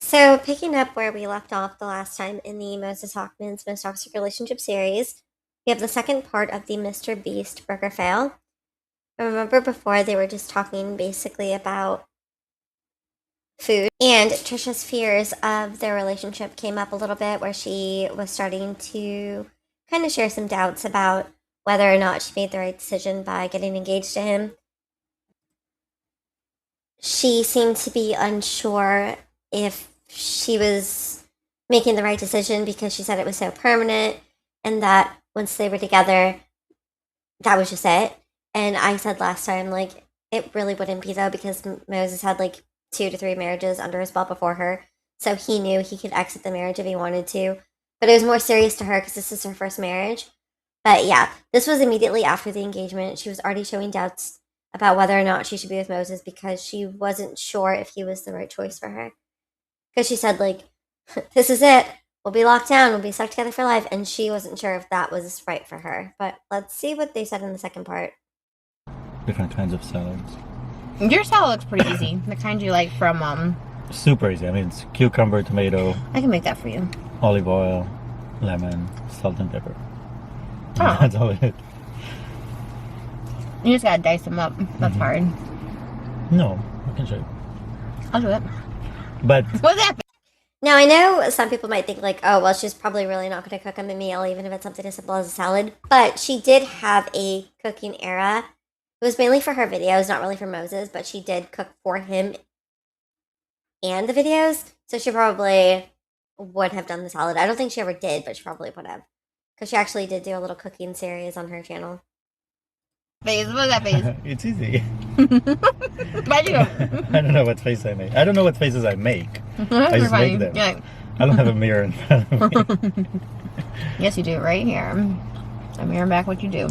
So, picking up where we left off the last time in the Moses Hacmon's Most Toxic Relationship series, we have the second part of the Mr. Beast burger fail. I remember before they were just talking basically about food, and Trisha's fears of their relationship came up a little bit, where she was starting to kind of share some doubts about whether or not she made the right decision by getting engaged to him. She seemed to be unsure if she was making the right decision because she said it was so permanent and that once they were together, that was just it. And I said last time, like, it really wouldn't be though, because Moses had like 2 to 3 marriages under his belt before her. So he knew he could exit the marriage if he wanted to. But it was more serious to her because this is her first marriage. But yeah, this was immediately after the engagement. She was already showing doubts about whether or not she should be with Moses because she wasn't sure if he was the right choice for her. Because she said, like, this is it. We'll be locked down. We'll be stuck together for life. And she wasn't sure if that was right for her. But let's see what they said in the second part. Different kinds of salads. Your salad looks pretty easy. The kind you like from, Super easy. I mean, it's cucumber, tomato, I can make that for you. olive oil, lemon, salt and pepper. Oh. That's all it is. You just gotta dice them up. That's hard. No, I can show you. I'll do it. But What's that? Now, I know some people might think, like, oh, well, she's probably really not going to cook him a meal, even if it's something as simple as a salad. But she did have a cooking era. It was mainly for her videos, not really for Moses, but she did cook for him and the videos. So she probably would have done the salad. I don't think she ever did, but she probably would have. Because she actually did do a little cooking series on her channel. Face. What's that face? it's easy. Why'd you? I don't know what face I make. I don't know what faces I make. I just funny. make them. Yeah. I don't have a mirror in front of me. Yes, you do. Right here. I'm hearing back what you do.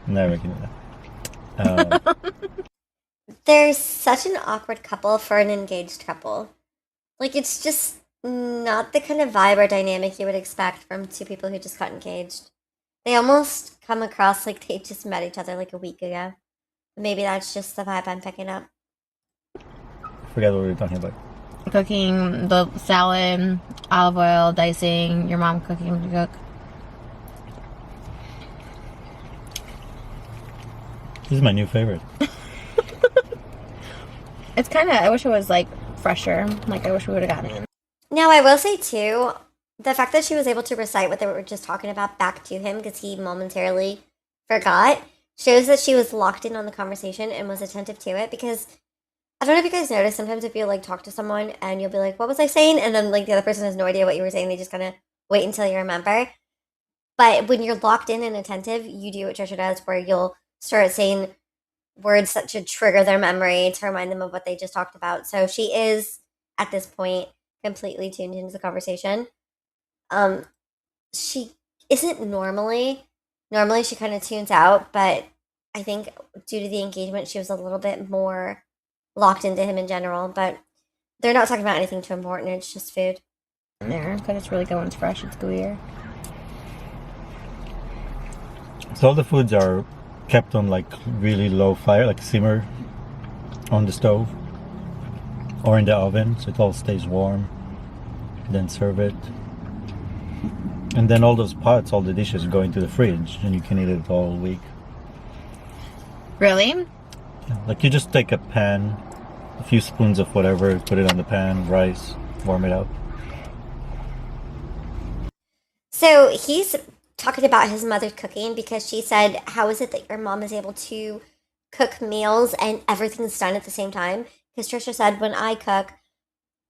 Never can do that. They're such an awkward couple for an engaged couple. Like, it's just not the kind of vibe or dynamic you would expect from two people who just got engaged. They almost come across like they just met each other like a week ago. Maybe that's just the vibe I'm picking up. Forget what we were talking about. Cooking the salad, olive oil, dicing. Your mom cooking when you cook. This is my new favorite. It's kind of. I wish it was like fresher. Like I wish we would have gotten it. Now, I will say too, the fact that she was able to recite what they were just talking about back to him because he momentarily forgot shows that she was locked in on the conversation and was attentive to it. Because I don't know if you guys notice, sometimes if you like talk to someone and you'll be like, what was I saying? And then like the other person has no idea what you were saying. They just kind of wait until you remember. But when you're locked in and attentive, you do what Trisha does, where you'll start saying words that should trigger their memory to remind them of what they just talked about. So she is, at this point, completely tuned into the conversation. She isn't normally she kind of tunes out, but I think due to the engagement she was a little bit more locked into him in general. But they're not talking about anything too important. It's just food There, because it's really good when it's fresh. It's gooier. So all the foods are kept on like really low fire, like simmer on the stove or in the oven, so it all stays warm. Then serve it, and then all those pots, all the dishes go into the fridge, and you can eat it all week. Really? Like you just take a pan, a few spoons of whatever, put it on the pan, rice, warm it up. So he's talking about his mother cooking because she said, how is it that your mom is able to cook meals and everything's done at the same time? Because Trisha said, when I cook,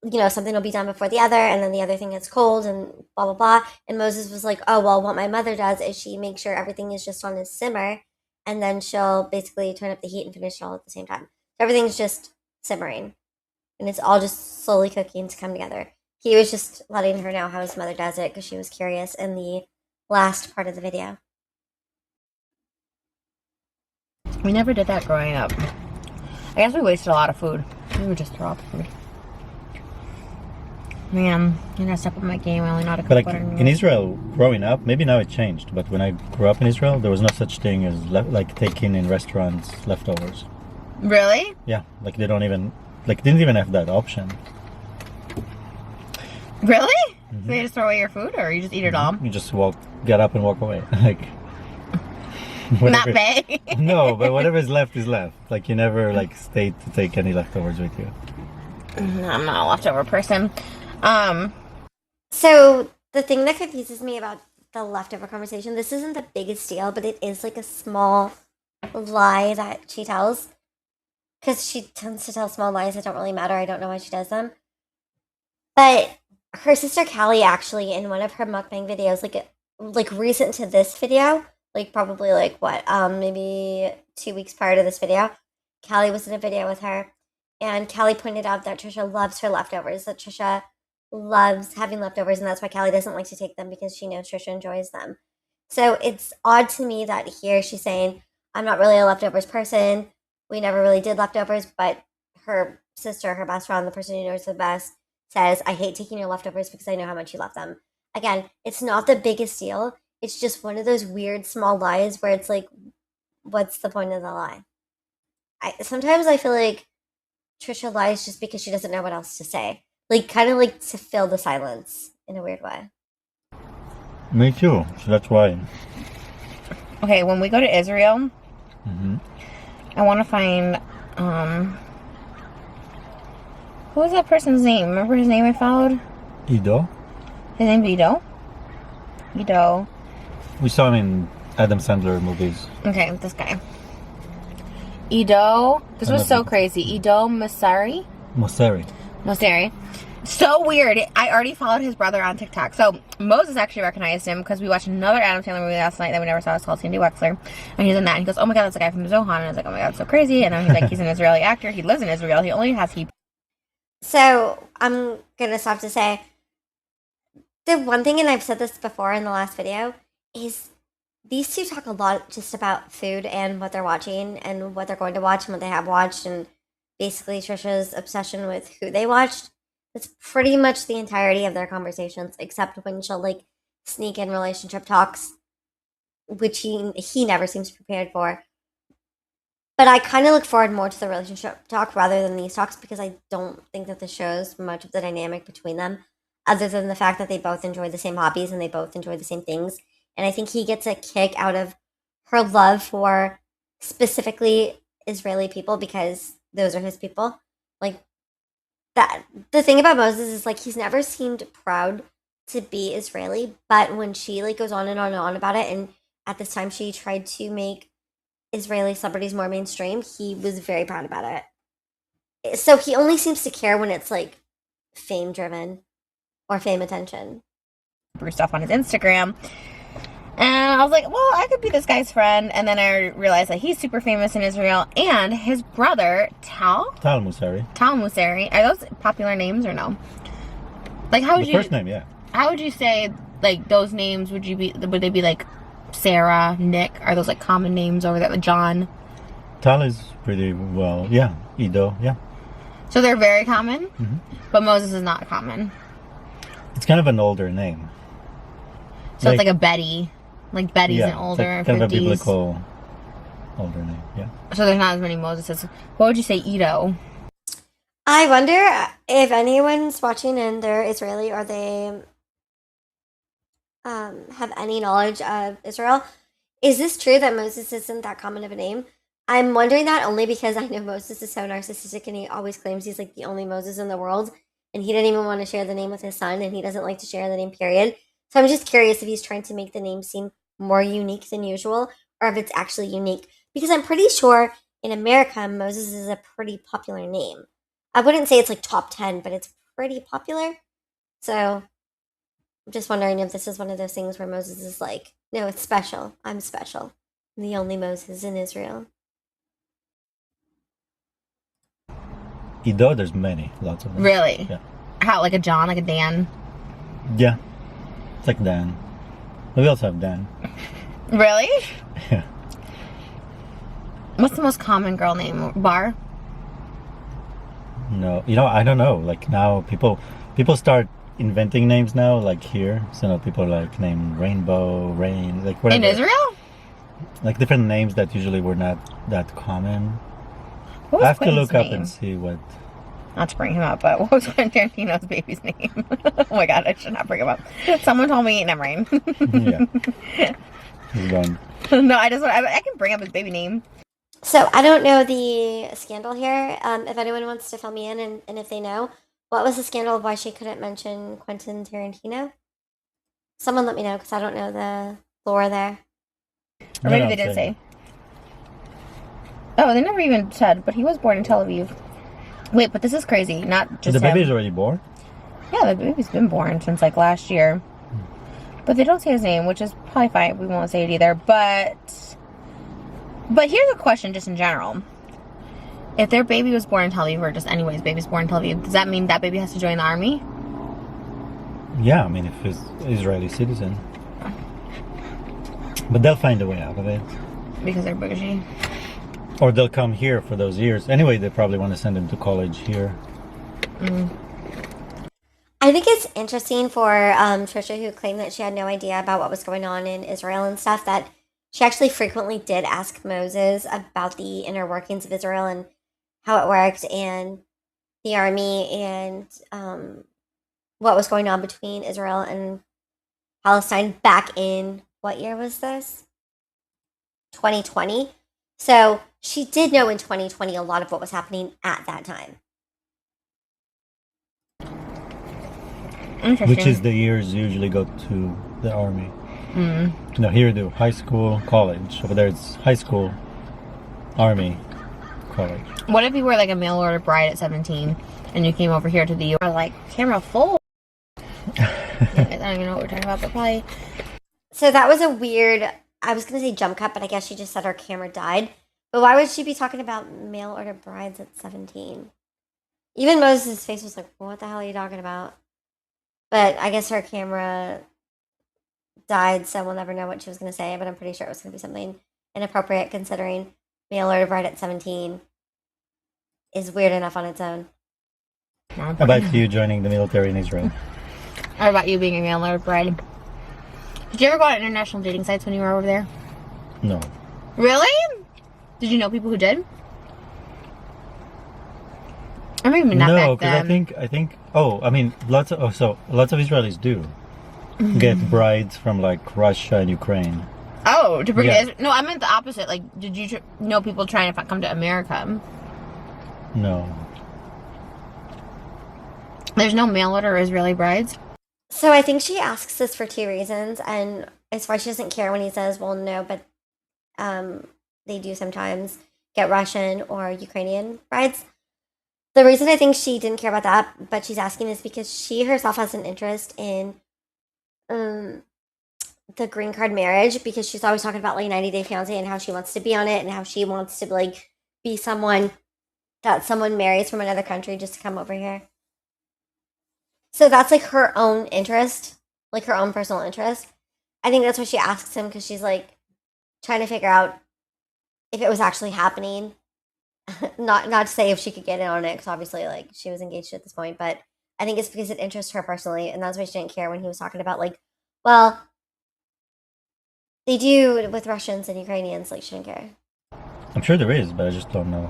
you know, something will be done before the other, and then the other thing gets cold, and blah, blah, blah. And Moses was like, oh, well, what my mother does is she makes sure everything is just on a simmer, and then she'll basically turn up the heat and finish it all at the same time. So everything's just simmering, and it's all just slowly cooking to come together. He was just letting her know how his mother does it because she was curious in the last part of the video. We never did that growing up. I guess we wasted a lot of food. We would just throw out the food. Man, I gotta step up my game. I only know how to cook But like butter in noodles. Israel, growing up, maybe now it changed. But when I grew up in Israel, there was no such thing as like taking in restaurants leftovers. Really? Yeah, like they don't even didn't even have that option. Really? So they just throw away your food, or you just eat it all? You just get up and walk away. Like Not pay. No, but whatever is left is left. Like you never like stayed to take any leftovers with you. No, I'm not a leftover person. So the thing that confuses me about the leftover conversation, this isn't the biggest deal, but it is like a small lie that she tells. Because she tends to tell small lies that don't really matter. I don't know why she does them. But her sister Callie actually, in one of her mukbang videos, like recent to this video, like probably like what, maybe 2 weeks prior to this video, Callie was in a video with her, and Callie pointed out that Trisha loves her leftovers, that Trisha loves having leftovers, and that's why Callie doesn't like to take them, because she knows Trisha enjoys them. So it's odd to me that here she's saying, I'm not really a leftovers person. We never really did leftovers, but her sister, her best friend, the person who knows the best, says, I hate taking your leftovers because I know how much you love them. Again, it's not the biggest deal. It's just one of those weird small lies where it's like, what's the point of the lie? Sometimes I feel like Trisha lies just because she doesn't know what else to say. Like, kind of like to fill the silence in a weird way. Me too. So that's why. Okay, when we go to Israel, Mm-hmm. I want to find, what was that person's name? Remember his name I followed? Ido. His name's Ido? Ido. We saw him in Adam Sandler movies. Okay, this guy. Ido. This was so crazy. Ido Masari. Moseri. So weird. I already followed his brother on TikTok. So Moses actually recognized him because we watched another Adam Sandler movie last night that we never saw. It's called Sandy Wexler. And he's in that. And he goes, oh my God, that's the guy from Zohan. And I was like, oh my God, it's so crazy. And then he's like, he's an Israeli actor. He lives in Israel. He only has So I'm going to stop to say, the one thing, and I've said this before in the last video, is these two talk a lot just about food and what they're watching and what they're going to watch and what they have watched, and basically Trisha's obsession with who they watched. That's pretty much the entirety of their conversations, except when she'll like sneak in relationship talks, which he never seems prepared for. But I kind of look forward more to the relationship talk rather than these talks, because I don't think that this shows much of the dynamic between them, other than the fact that they both enjoy the same hobbies and they both enjoy the same things. And I think he gets a kick out of her love for specifically Israeli people, because those are his people. Like, that the thing about Moses is like he's never seemed proud to be Israeli, but when she like goes on and on about it, and at this time she tried to make Israeli celebrities more mainstream, he was very proud about it. So he only seems to care when it's like fame driven or fame attention. stuff on his Instagram. And I was like, well, I could be this guy's friend. And then I realized that he's super famous in Israel. And his brother, Tal Musari. Are those popular names or no? Like, how would first name, yeah. How would you say, like, those names, would they be like Sarah, Nick? Are those like common names over there? Like John? Tal is pretty well, yeah. Ido, yeah. So they're very common? Mm-hmm. But Moses is not common. It's kind of an older name. So it's like a Betty. Like Betty's an older, it's like kind 50s. of a biblical older name, yeah. So there's not as many Moseses. What would you say, Ido? I wonder if anyone's watching and they're Israeli, or they have any knowledge of Israel. Is this true that Moses isn't that common of a name? I'm wondering that only because I know Moses is so narcissistic, and he always claims he's like the only Moses in the world, and he didn't even want to share the name with his son, and he doesn't like to share the name, period. So I'm just curious if he's trying to make the name seem more unique than usual, or if it's actually unique. Because I'm pretty sure in America, Moses is a pretty popular name. I wouldn't say it's like top 10, but it's pretty popular. So I'm just wondering if this is one of those things where Moses is like, no, it's special. I'm special. I'm the only Moses in Israel. Ido, there's lots of them. Really? Yeah. How, like a John, like a Dan? Yeah. It's like Dan. But we also have Dan. Really? Yeah. What's the most common girl name? Bar? No, I don't know. Like now, people start inventing names now, like here. So now people are like named Rainbow, Rain, like whatever. In Israel? Like different names that usually were not that common. What was I have to Quentin's look up name? and see what. Not to bring him up, but what was Quentin Tarantino's baby's name? Oh my god, I should not bring him up. Someone told me, never mind. Yeah. He's gone. No, I can bring up his baby name. So I don't know the scandal here. If anyone wants to fill me in, and if they know, what was the scandal of why she couldn't mention Quentin Tarantino? Someone let me know, because I don't know the lore there. Or maybe they didn't say. Oh, they never even said, but he was born in Tel Aviv. Wait, but this is crazy. Not just the him. baby's already born? Yeah, the baby's been born since like last year. But they don't say his name, which is probably fine. We won't say it either. But here's a question just in general. If their baby was born in Tel Aviv, or just anyways, baby's born in Tel Aviv, does that mean that baby has to join the army? Yeah, I mean, if he's Israeli citizen. But they'll find a way out of it. Because they're bougie. Or they'll come here for those years. Anyway, they probably want to send him to college here. I think it's interesting for Trisha, who claimed that she had no idea about what was going on in Israel and stuff, that she actually frequently did ask Moses about the inner workings of Israel and how it worked, and the army, and what was going on between Israel and Palestine back in, what year was this? 2020. So she did know in 2020 a lot of what was happening at that time. Which is the years you usually go to the army. No, here you do high school, college. Over there it's high school, army, college. What if you were like a mail order bride at 17 and you came over here to the U.S. like camera full? I don't even know what we're talking about, but probably. So that was a weird, I was going to say jump cut, but I guess she just said her camera died. But why would she be talking about mail order brides at 17? Even Moses' face was like, what the hell are you talking about? But I guess her camera died, so we'll never know what she was going to say, but I'm pretty sure it was going to be something inappropriate, considering mail order bride at 17 is weird enough on its own. How about you joining the military in Israel? How about you being a mail order bride? Did you ever go on international dating sites when you were over there? No. Really? Did you know people who did? I mean, not no, because I think. Oh, I mean, lots of Israelis do get brides from like Russia and Ukraine. Oh, to bring no, I meant the opposite. Like, did you know people trying to come to America? No. There's no mail order Israeli brides. So I think she asks this for two reasons, and as far as she doesn't care when he says, well, no, but they do sometimes get Russian or Ukrainian brides. The reason I think she didn't care about that, but she's asking, is because she herself has an interest in the green card marriage, because she's always talking about like 90 Day Fiancé and how she wants to be on it and how she wants to like be someone that someone marries from another country just to come over here. So that's like her own interest, like her own personal interest. I think that's what she asks him, because she's like trying to figure out if it was actually happening. not to say if she could get in on it, because obviously like she was engaged at this point, but I think it's because it interests her personally, and that's why she didn't care when he was talking about like, well, they do with Russians and Ukrainians. Like, she didn't care. I'm sure there is, but I just don't know.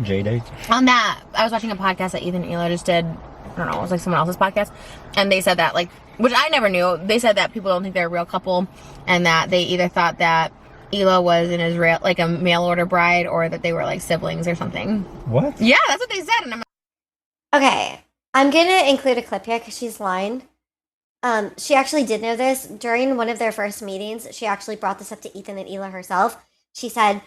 J-Date? On that, I was watching a podcast that Ethan and Ela just did. I don't know, it was like someone else's podcast, and they said that, like, which I never knew, they said that people don't think they're a real couple, and that they either thought that Ela was an Israel, like a mail order bride, or that they were like siblings or something. What? Yeah, that's what they said. And I'm Okay, I'm gonna include a clip here because she's lying. She actually did know this during one of their first meetings. She actually brought this up to Ethan and Ela herself. She said,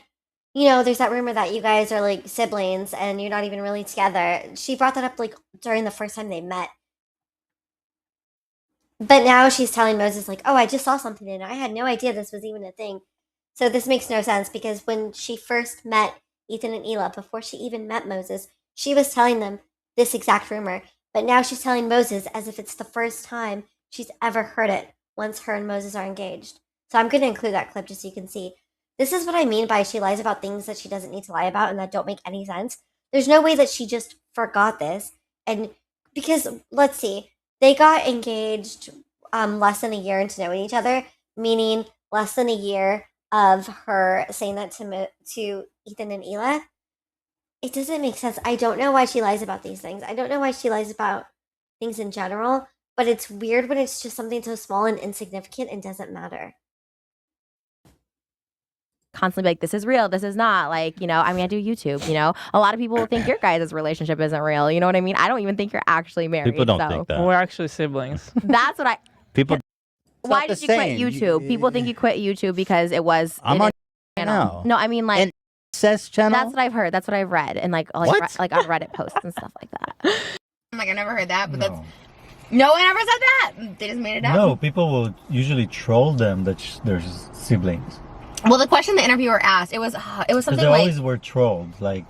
you know, there's that rumor that you guys are like siblings and you're not even really together. She brought that up like during the first time they met. But now she's telling Moses like, oh, I just saw something and I had no idea this was even a thing. So this makes no sense, because when she first met Ethan and Ela, before she even met Moses, she was telling them this exact rumor. But now she's telling Moses as if it's the first time she's ever heard it once her and Moses are engaged. So I'm going to include that clip just so you can see. This is what I mean by she lies about things that she doesn't need to lie about and that don't make any sense. There's no way that she just forgot this. And because, let's see, they got engaged less than a year into knowing each other, meaning less than a year of her saying that to Ethan and Ela. It doesn't make sense. I don't know why she lies about these things. I don't know why she lies about things in general, but it's weird when it's just something so small and insignificant and doesn't matter. Constantly like, this is real, this is not. Like, you know, I mean, I do YouTube, you know. A lot of people think your guys' relationship isn't real. You know what I mean? I don't even think you're actually married. People don't think that. We're actually siblings. That's what I... People... Why did you quit YouTube? People think you quit YouTube because it was... I'm on channel. No, I mean, like... Incest channel? That's what I've heard. That's what I've read. And like on Reddit posts and stuff like that. I'm like, I've never heard that, but that's... No one ever said that. They just made it up. No, people will usually troll them that they're siblings. Well, the question the interviewer asked, it was something they like... always were trolled, like,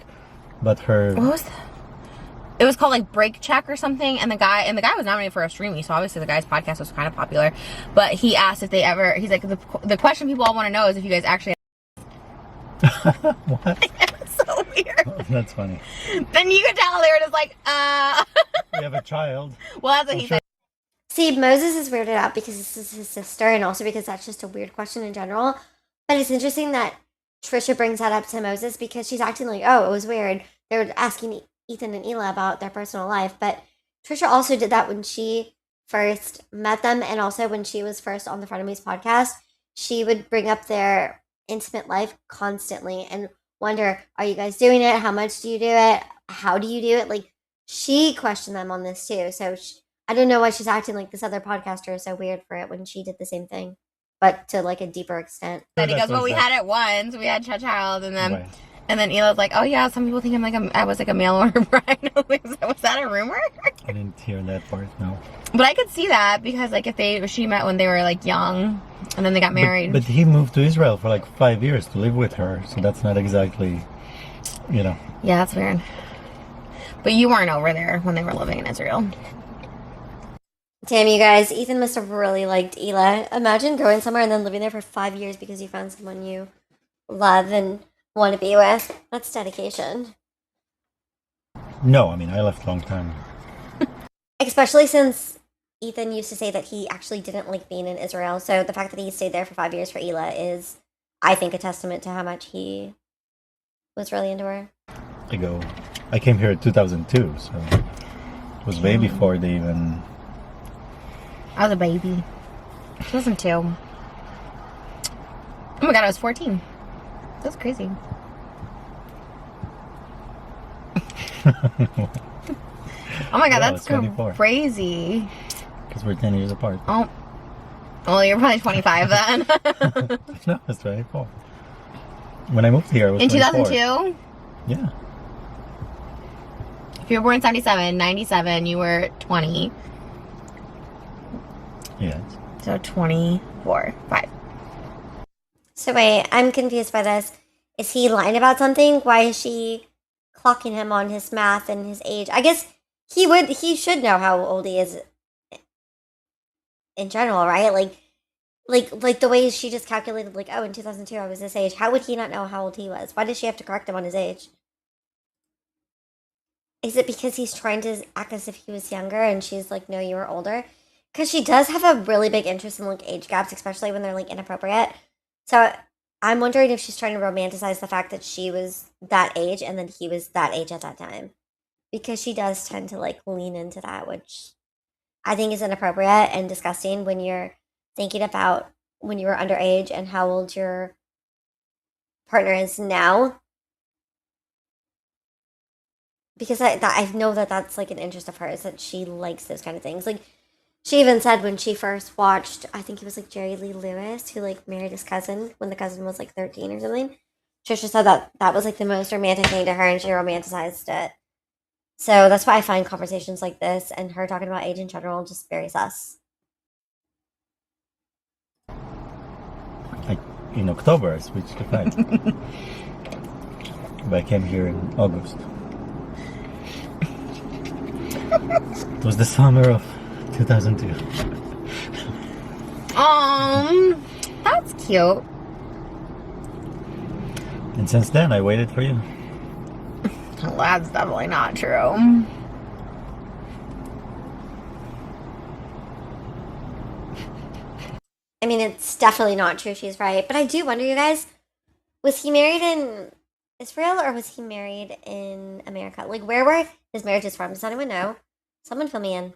but her... What was that? It was called like Break Check or something, and the guy was nominated for a Streamy, so obviously the guy's podcast was kind of popular. But he asked if they ever... He's like, the question people all want to know is if you guys actually... What? It's so weird. Oh, that's funny. Then you could tell they were just like, We have a child. Well, that's what he said. See, Moses is weirded out because this is his sister, and also because that's just a weird question in general. But it's interesting that Trisha brings that up to Moses because she's acting like, oh, it was weird. They were asking Ethan and Ela about their personal life. But Trisha also did that when she first met them, and also when she was first on the Frenemies podcast. She would bring up their intimate life constantly and wonder, are you guys doing it? How much do you do it? How do you do it? Like, she questioned them on this too. So I don't know why she's acting like this other podcaster is so weird for it when she did the same thing, but to like a deeper extent. And he goes, well, we had it once. We had child, and then and then Ela's like, oh yeah, some people think I was like a mail order bride. Was that a rumor? I didn't hear that part, no. But I could see that because like if she met when they were like young and then they got married. But he moved to Israel for like 5 years to live with her, so that's not exactly, you know. Yeah, that's weird. But you weren't over there when they were living in Israel. Damn, you guys, Ethan must have really liked Ela. Imagine going somewhere and then living there for 5 years because you found someone you love and want to be with. That's dedication. No, I mean, I left a long time. Especially since Ethan used to say that he actually didn't like being in Israel. So the fact that he stayed there for 5 years for Ela is, I think, a testament to how much he was really into her. I came here in 2002, so it was way before they even... I was a baby. 2002. Oh my god, I was 14. That's crazy. Oh my god, Yeah, that's 24. crazy. Because we're 10 years apart. Oh. Well, you're probably 25 then. No, it's 24. When I moved here, I was In 24. 2002? Yeah. If you were born in 77, 97, you were 20. Yes. So 24, 5. So wait, I'm confused by this. Is he lying about something? Why is she clocking him on his math and his age? I guess he should know how old he is in general, right? Like the way she just calculated, like, oh, in 2002 I was this age. How would he not know how old he was? Why does she have to correct him on his age? Is it because he's trying to act as if he was younger and she's like, no, you were older? Because she does have a really big interest in like age gaps, especially when they're like inappropriate. So I'm wondering if she's trying to romanticize the fact that she was that age and then he was that age at that time. Because she does tend to like lean into that, which I think is inappropriate and disgusting when you're thinking about when you were underage and how old your partner is now. Because I know that that's like an interest of hers, that she likes those kind of things. Like, she even said when she first watched, I think it was like Jerry Lee Lewis, who like married his cousin when the cousin was like 13 or something. Trisha said that was like the most romantic thing to her and she romanticized it. So that's why I find conversations like this and her talking about age in general just very sus. In October, I switched to 5. But I came here in August. It was the summer of 2002. That's cute. And since then, I waited for you. Well, that's definitely not true. I mean, it's definitely not true. She's right. But I do wonder, you guys, was he married in Israel or was he married in America? Like, where were his marriages from? Does anyone know? Someone fill me in.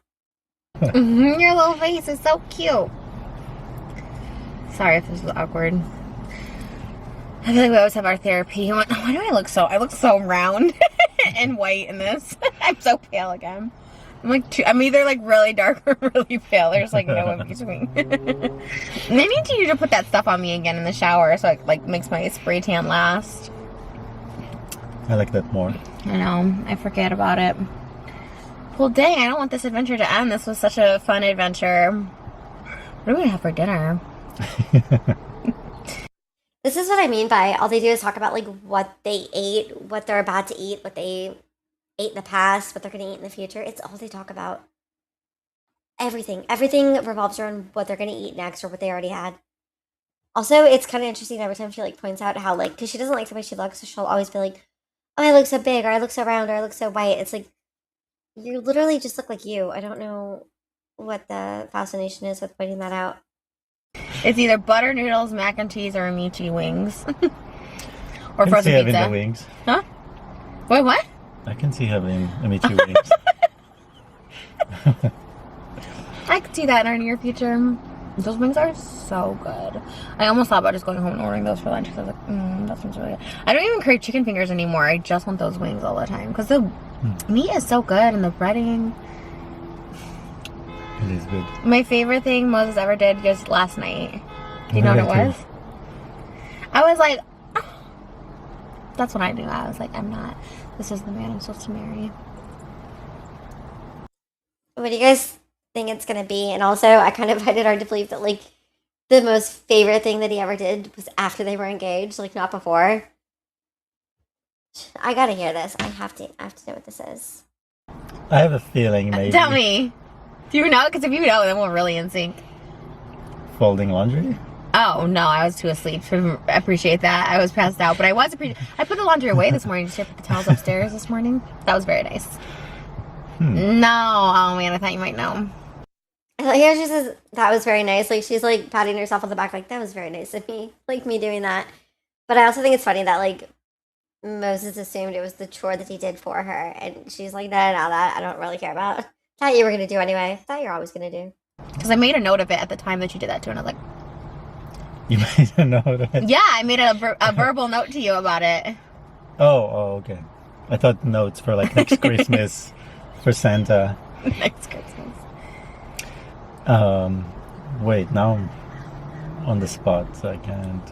Your little face is so cute. Sorry if this is awkward. I feel like we always have our therapy. Why do I look so round and white in this? I'm so pale again. I'm either like really dark or really pale. There's like no in between. I need you to put that stuff on me again in the shower so it like makes my spray tan last. I like that more. I know. I forget about it. Well, dang, I don't want this adventure to end. This was such a fun adventure. What are we gonna have for dinner? This is what I mean by all they do is talk about like what they ate, what they're about to eat, what they ate in the past, what they're going to eat in the future. It's all they talk about. Everything revolves around what they're going to eat next or what they already had. Also, it's kind of interesting every time she like points out how like, because she doesn't like the way she looks, so she'll always be like, oh, I look so big, or I look so round, or I look so white. It's like, you literally just look like you. I don't know what the fascination is with pointing that out. It's either butter noodles, mac and cheese, or amici wings. Or I can frozen see having pizza. the wings. Huh? Wait, what? I can see having amici wings. I could see that in our near future. Those wings are so good. I almost thought about just going home and ordering those for lunch because I was like, that sounds really good. I don't even crave chicken fingers anymore. I just want those wings all the time because the meat is so good and the breading. It is good. My favorite thing Moses ever did was last night. Do you know what it was? I was like, oh. That's when I knew. I was like, this is the man I'm supposed to marry. What do you guys think it's going to be? And also, I kind of find it hard to believe that, like, the most favorite thing that he ever did was after they were engaged, like, not before. I gotta hear this. I have to know what this is. I have a feeling maybe. Tell me. Do you know? Because if you know, then we're really in sync. Folding laundry? Oh, no, I was too asleep to appreciate that. I was passed out, but I put the laundry away this morning. Just put the towels upstairs this morning. That was very nice. No, oh man, I thought you might know. Here she says, that was very nice. Like, she's, like, patting herself on the back, like, that was very nice of me. Like, me doing that. But I also think it's funny that, like, Moses assumed it was the chore that he did for her. And she's like, no, that I don't really care about. Thought you were going to do anyway. Thought you're always going to do. Because I made a note of it at the time that you did that too, and I was like... You made a note of it? Yeah, I made a verbal note to you about it. Oh, okay. I thought notes for, like, next Christmas for Santa. Next Christmas. Wait, now I'm on the spot, so I can't.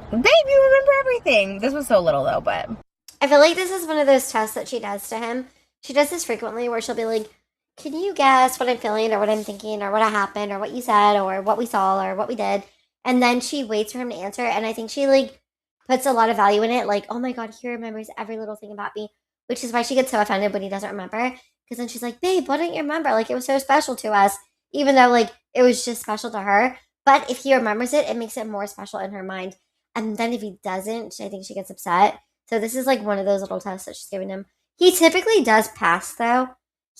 Babe, you remember everything. This was so little, though, but... I feel like this is one of those tests that she does to him. She does this frequently where she'll be like, can you guess what I'm feeling or what I'm thinking or what happened or what you said or what we saw or what we did? And then she waits for him to answer. And I think she, like, puts a lot of value in it. Like, oh my God, he remembers every little thing about me. Which is why she gets so offended when he doesn't remember. Because then she's like, babe, why don't you remember? Like, it was so special to us. Even though, like, it was just special to her. But if he remembers it, it makes it more special in her mind. And then if he doesn't, I think she gets upset. So this is, like, one of those little tests that she's giving him. He typically does pass, though.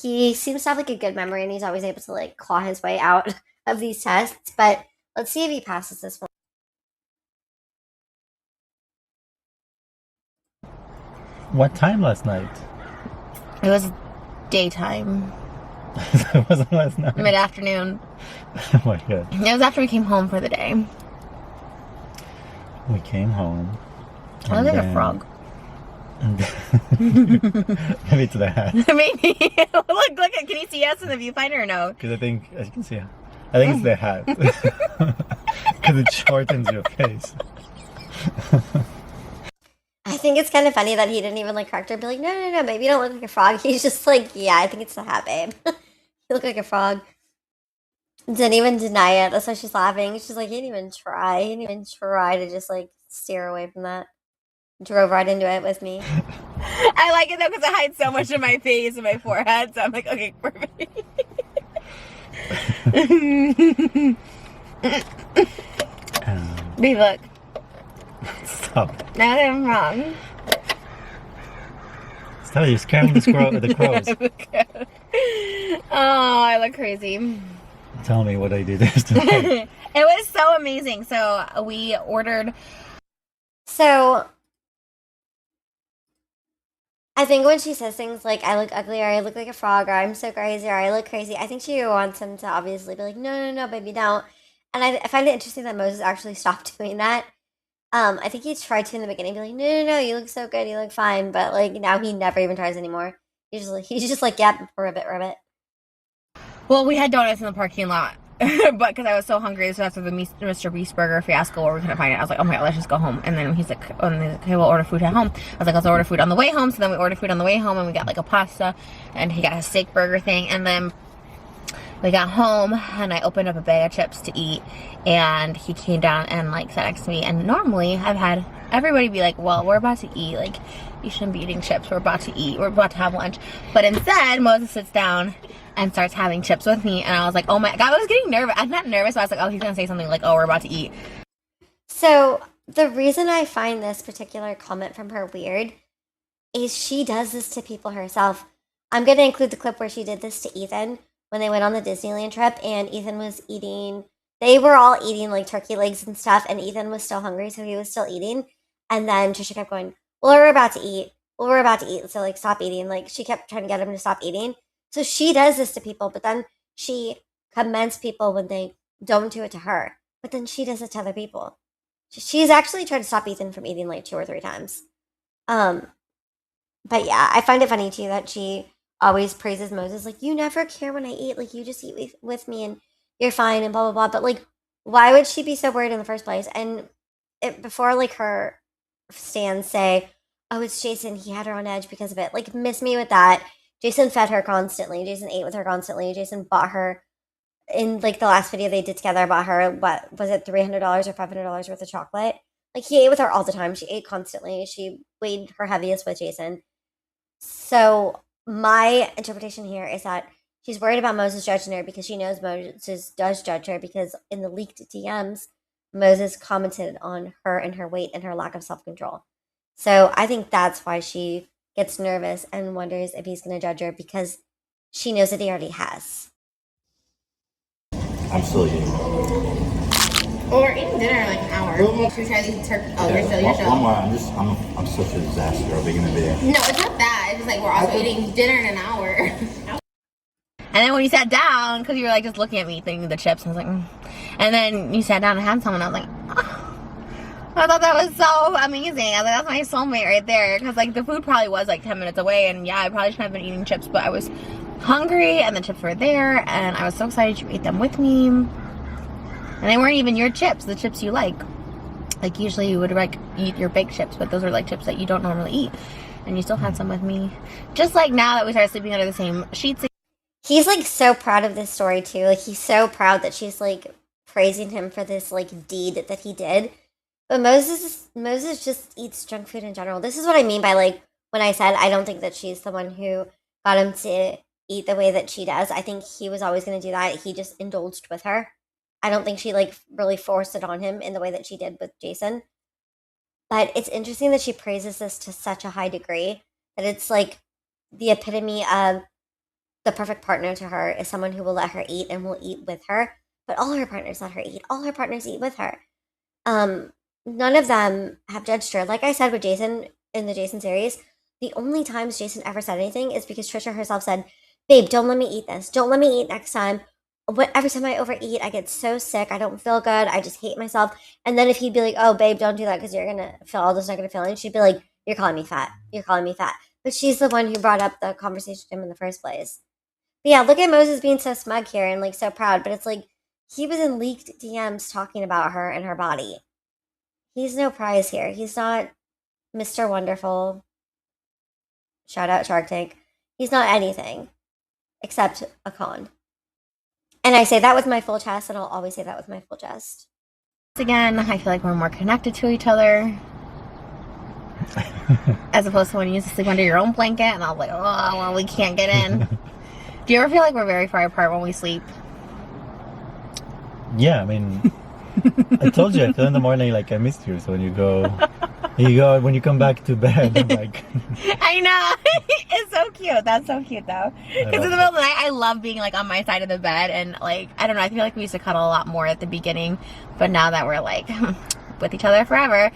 He seems to have, like, a good memory, and he's always able to, like, claw his way out of these tests. But let's see if he passes this one. What time last night? It was daytime. It wasn't last night. Mid-afternoon. Oh my God. It was after we came home for the day. We came home. I look like a frog. Maybe it's the hat. Maybe. Look, can you see us in the viewfinder or no? Because I think, as you can see, I think it's the hat. Because it shortens your face. I think it's kind of funny that he didn't even, like, correct her and be like, no, maybe you don't look like a frog. He's just like, yeah, I think it's the hat, babe. You look like a frog. Didn't even deny it. That's why she's laughing. She's like, he didn't even try. He didn't even try to just, like, steer away from that. Drove right into it with me. I like it, though, because it hides so much of my face and my forehead. So I'm like, okay, perfect. Babe, look. Stop. Now that I'm wrong. Stop, you're scaring the crows. Oh, I look crazy. Tell me what I did yesterday. It was so amazing. So we ordered. So I think when she says things like, I look ugly, or I look like a frog, or I'm so crazy, or I look crazy, I think she wants him to obviously be like, no, baby, don't. And I find it interesting that Moses actually stopped doing that. I think he tried to in the beginning, be like, no, you look so good, you look fine. But like now he never even tries anymore. He's just like, yep, ribbit. Well, we had donuts in the parking lot. But because I was so hungry, so after the Mr. Beast burger fiasco where we couldn't find it, I was like, oh my god, let's just go home. And then he's like, okay, we'll order food at home. I was like, let's order food on the way home. So then we ordered food on the way home, and we got like a pasta, and he got a steak burger thing. And then we got home, and I opened up a bag of chips to eat, and he came down and like sat next to me. And normally I've had everybody be like, well, we're about to eat, like, you shouldn't be eating chips, we're about to eat, we're about to have lunch. But instead Moses sits down and starts having chips with me, and I was like, oh my god, I was getting nervous. I'm not nervous, but I was like, oh, he's gonna say something like, oh, we're about to eat. So the reason I find this particular comment from her weird is she does this to people herself. I'm gonna include the clip where she did this to Ethan when they went on the Disneyland trip, and Ethan was eating, they were all eating like turkey legs and stuff, and Ethan was still hungry, so he was still eating. And then Trisha kept going, well, we're about to eat, so like stop eating. Like she kept trying to get him to stop eating. So she does this to people, but then she commends people when they don't do it to her. But then she does it to other people. She's actually tried to stop Ethan from eating like 2 or 3 times. But yeah, I find it funny too that she always praises Moses, like, you never care when I eat, like you just eat with me and you're fine and blah blah blah. But like, why would she be so worried in the first place? And before like her stands say, oh, it's Jason, he had her on edge because of it. Like, miss me with that. Jason fed her constantly. Jason ate with her constantly. Jason bought her, in like the last video they did together, bought her, what was it, $300 or $500 worth of chocolate. Like, he ate with her all the time. She ate constantly. She weighed her heaviest with Jason. So my interpretation here is that she's worried about Moses judging her because she knows Moses does judge her, because in the leaked DMs, Moses commented on her and her weight and her lack of self-control. So I think that's why she gets nervous and wonders if he's going to judge her, because she knows that he already has. I'm still eating. Well, we're eating dinner in like an hour. Should we try these turkey? Oh, you're still your show. One more. I'm such a disaster. I'll begin the video. No, it's not that. It's just like we're also eating dinner in an hour. And then when you sat down, because you were like just looking at me thinking the chips, I was like, and then you sat down and had some, and I was like, oh. I thought that was so amazing. I was like, that's my soulmate right there. Because like the food probably was like 10 minutes away, and yeah, I probably shouldn't have been eating chips, but I was hungry and the chips were there, and I was so excited you ate them with me. And they weren't even your chips, the chips you like. Like usually you would like eat your baked chips, but those are like chips that you don't normally eat. And you still had some with me. Just like now that we started sleeping under the same sheets. He's like so proud of this story too. Like, he's so proud that she's like praising him for this like deed that he did. But Moses just eats junk food in general. This is what I mean by like when I said I don't think that she's the one who got him to eat the way that she does. I think he was always going to do that. He just indulged with her. I don't think she like really forced it on him in the way that she did with Jason. But it's interesting that she praises this to such a high degree that it's like the epitome of the perfect partner to her is someone who will let her eat and will eat with her. But all her partners let her eat. All her partners eat with her. None of them have judged her. Like I said with Jason in the Jason series, the only times Jason ever said anything is because Trisha herself said, babe, don't let me eat this. Don't let me eat next time. Every time I overeat, I get so sick. I don't feel good. I just hate myself. And then if he'd be like, oh, babe, don't do that because you're going to feel all those negative feelings, she'd be like, you're calling me fat. You're calling me fat. But she's the one who brought up the conversation to him in the first place. But yeah, look at Moses being so smug here and like so proud. But it's like he was in leaked DMs talking about her and her body. He's no prize here. He's not Mr. Wonderful. Shout out Shark Tank. He's not anything except a con. And I say that with my full chest, and I'll always say that with my full chest. Again, I feel like we're more connected to each other. As opposed to when you used to sleep under your own blanket, and I was like, oh, well, we can't get in. Do you ever feel like we're very far apart when we sleep? Yeah, I mean, I told you, I feel in the morning like I missed you. So when you go You go when you come back to bed. I'm like, I know. It's so cute. That's so cute though. Because in the middle of the night, I love being like on my side of the bed, and like I don't know. I feel like we used to cuddle a lot more at the beginning, but now that we're like with each other forever.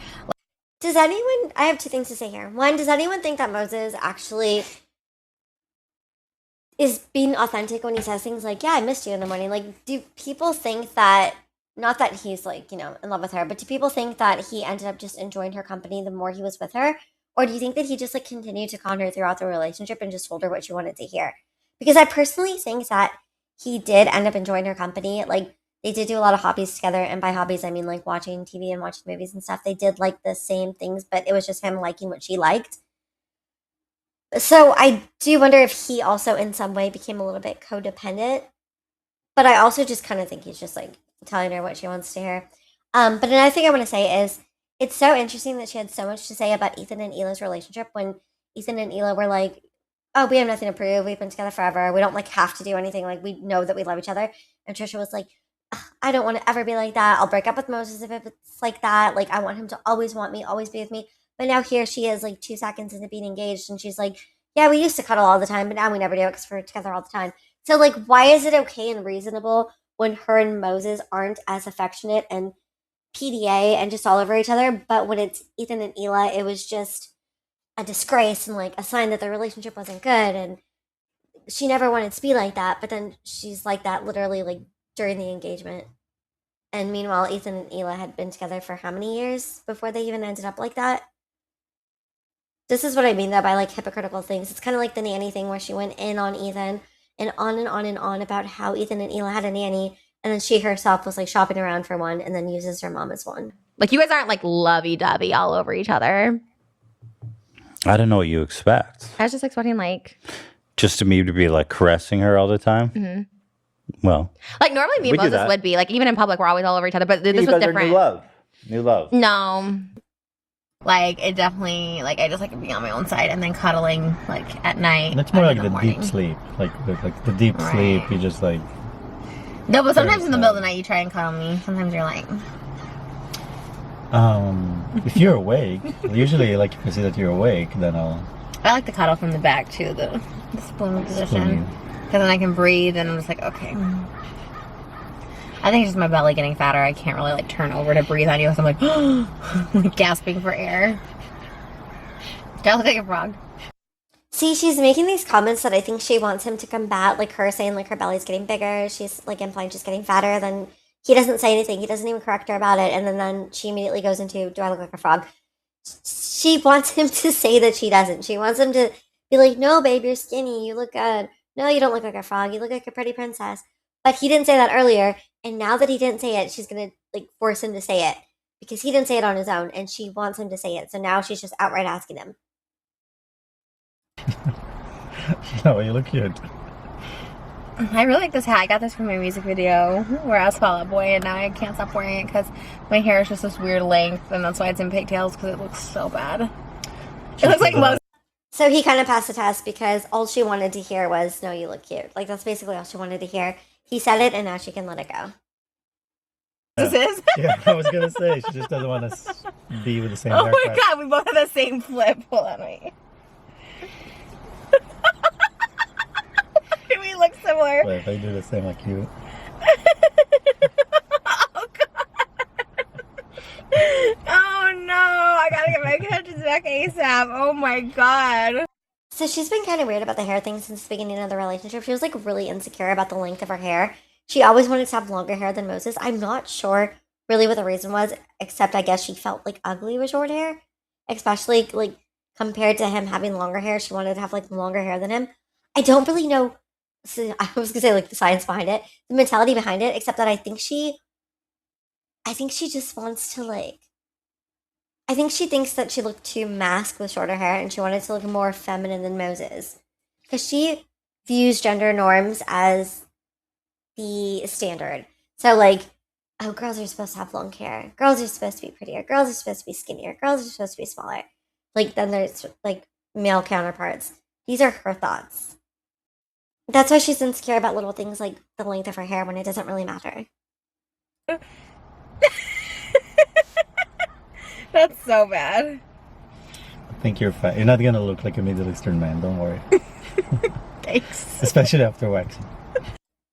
Does anyone? I have two things to say here. One, does anyone think that Moses actually is being authentic when he says things like, "Yeah, I missed you in the morning"? Like, do people think that? Not that he's like, in love with her, but do people think that he ended up just enjoying her company the more he was with her? Or do you think that he just like continued to con her throughout the relationship and just told her what she wanted to hear? Because I personally think that he did end up enjoying her company. Like they did do a lot of hobbies together, and by hobbies I mean like watching TV and watching movies and stuff. They did like the same things, but it was just him liking what she liked. So I do wonder if he also in some way became a little bit codependent. But I also just kind of think he's just like telling her what she wants to hear. But another thing I want to say is it's so interesting that she had so much to say about Ethan and Hila's relationship when Ethan and Hila were like, "Oh, we have nothing to prove. We've been together forever. We don't like have to do anything. Like we know that we love each other." And Trisha was like, "Ugh, I don't want to ever be like that. I'll break up with Moses if it's like that. Like I want him to always want me, always be with me." But now here she is, like 2 seconds into being engaged, and she's like, "Yeah, we used to cuddle all the time, but now we never do because we're together all the time." So like, why is it okay and reasonable when her and Moses aren't as affectionate and PDA and just all over each other, but when it's Ethan and Hila, it was just a disgrace and like a sign that their relationship wasn't good, and she never wanted to be like that, but then she's like that literally like during the engagement. And meanwhile, Ethan and Hila had been together for how many years before they even ended up like that? This is what I mean though by like hypocritical things. It's kind of like the nanny thing where she went in on Ethan and on and on and on about how Ethan and Hila had a nanny, and then she herself was like shopping around for one and then uses her mom as one. Like you guys aren't like lovey-dovey all over each other. I don't know what you expect. I was just expecting like Just to me to be like caressing her all the time. Mm-hmm. Well, like normally me and Moses would be like even in public we're always all over each other, but this was different. New love. No. Like it definitely like I just like being on my own side and then cuddling like at night. And it's more like the morning. deep sleep, like the deep sleep. You just like. No, but sometimes in the middle of the night you try and cuddle me. Sometimes you're like. If you're awake, usually like if I see that you're awake, then I'll. I like to cuddle from the back too, the spoon position, because then I can breathe and I'm just like okay. I think it's just my belly getting fatter. I can't really like turn over to breathe on you, so I'm like gasping for air. Do I look like a frog? See, she's making these comments that I think she wants him to combat, like her saying like her belly's getting bigger. She's like implying she's getting fatter. Then he doesn't say anything. He doesn't even correct her about it. And then she immediately goes into, "Do I look like a frog?" She wants him to say that she doesn't. She wants him to be like, "No, babe, you're skinny. You look good. No, you don't look like a frog. You look like a pretty princess." But he didn't say that earlier. And now that he didn't say it, she's going to like force him to say it because he didn't say it on his own and she wants him to say it. So now she's just outright asking him. No, you look cute. I really like this hat. I got this from my music video where I was Fall Out Boy, and now I can't stop wearing it because my hair is just this weird length, and that's why it's in pigtails because it looks so bad. It looks like most. So he kind of passed the test because all she wanted to hear was, "No, you look cute." Like that's basically all she wanted to hear. He said it, and now she can let it go. This is? Yeah, I was gonna say she just doesn't want to be with the same Oh haircut. my god, we both have the same flip. Hold on, wait. We look similar. But if I do the same like you. Oh god. Oh no, I gotta get my catches back ASAP. Oh my god. So she's been kind of weird about the hair thing since the beginning of the relationship. She was like really insecure about the length of her hair. She always wanted to have longer hair than Moses. I'm not sure really what the reason was, except I guess she felt like ugly with short hair, especially like compared to him having longer hair. She wanted to have like longer hair than him. I don't really know. So I was gonna say like the science behind it, the mentality behind it, except that I think she just wants to like. I think she thinks that she looked too masked with shorter hair and she wanted to look more feminine than Moses. Because she views gender norms as the standard. So, like, oh, girls are supposed to have long hair. Girls are supposed to be prettier. Girls are supposed to be skinnier. Girls are supposed to be smaller. Like, then there's, like, male counterparts. These are her thoughts. That's why she's insecure about little things like the length of her hair when it doesn't really matter. That's so bad. think you're fine. You're not gonna look like a Middle Eastern man. Don't worry. Thanks. Especially after waxing.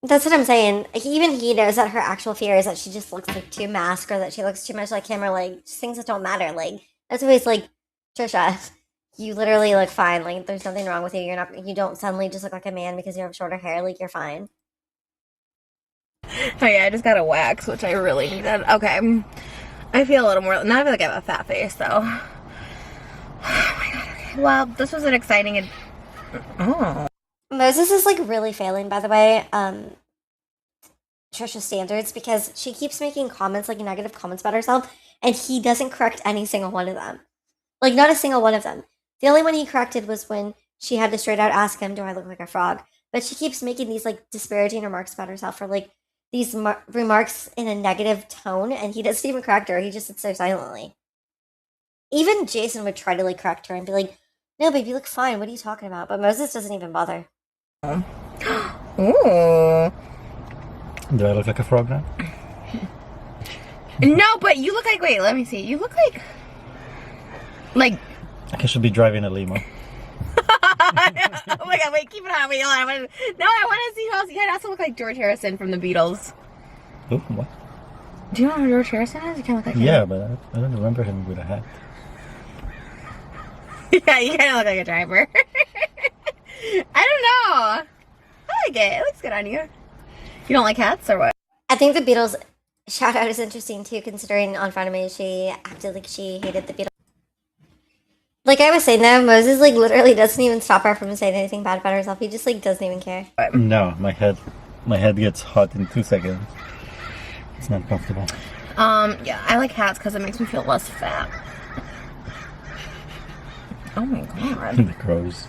That's what I'm saying. Even he knows that her actual fear is that she just looks like too masked or that she looks too much like him or like just things that don't matter. Like that's always like, Trisha, you literally look fine. Like there's nothing wrong with you. You don't suddenly just look like a man because you have shorter hair. Like you're fine. Oh yeah, I just got a wax, which I really needed. Okay. I feel a little more, now I feel like I have a fat face though. Oh my god, okay. Well, this was an exciting, Moses is like really failing, by the way, Trisha's standards because she keeps making comments, like negative comments about herself, and he doesn't correct any single one of them. Like, not a single one of them. The only one he corrected was when she had to straight out ask him, do I look like a frog? But she keeps making these, like, disparaging remarks about herself or, like, these remarks in a negative tone, and he doesn't even correct her. He just sits there silently. Even Jason would try to, like, correct her and be like, no, babe, you look fine. What are you talking about? But Moses doesn't even bother. Ooh. Do I look like a frog now? No, but you look like, wait, let me see. You look like I should be driving a limo. oh my god, wait, keep it on. Wait, hold on. I want to see who else. You also look like George Harrison from the Beatles. Oh, what? Do you know who George Harrison is? You kind of look like him. Yeah, but I don't remember him with a hat. Yeah, you kind of look like a driver. I don't know. I like it. It looks good on you. You don't like hats or what? I think the Beatles shout out is interesting too, considering on front of me she acted like she hated the Beatles. Like I was saying though, Moses like literally doesn't even stop her from saying anything bad about herself. He just like doesn't even care. No, my head gets hot in 2 seconds. It's not comfortable. Yeah, I like hats because it makes me feel less fat. Oh my god. The crows.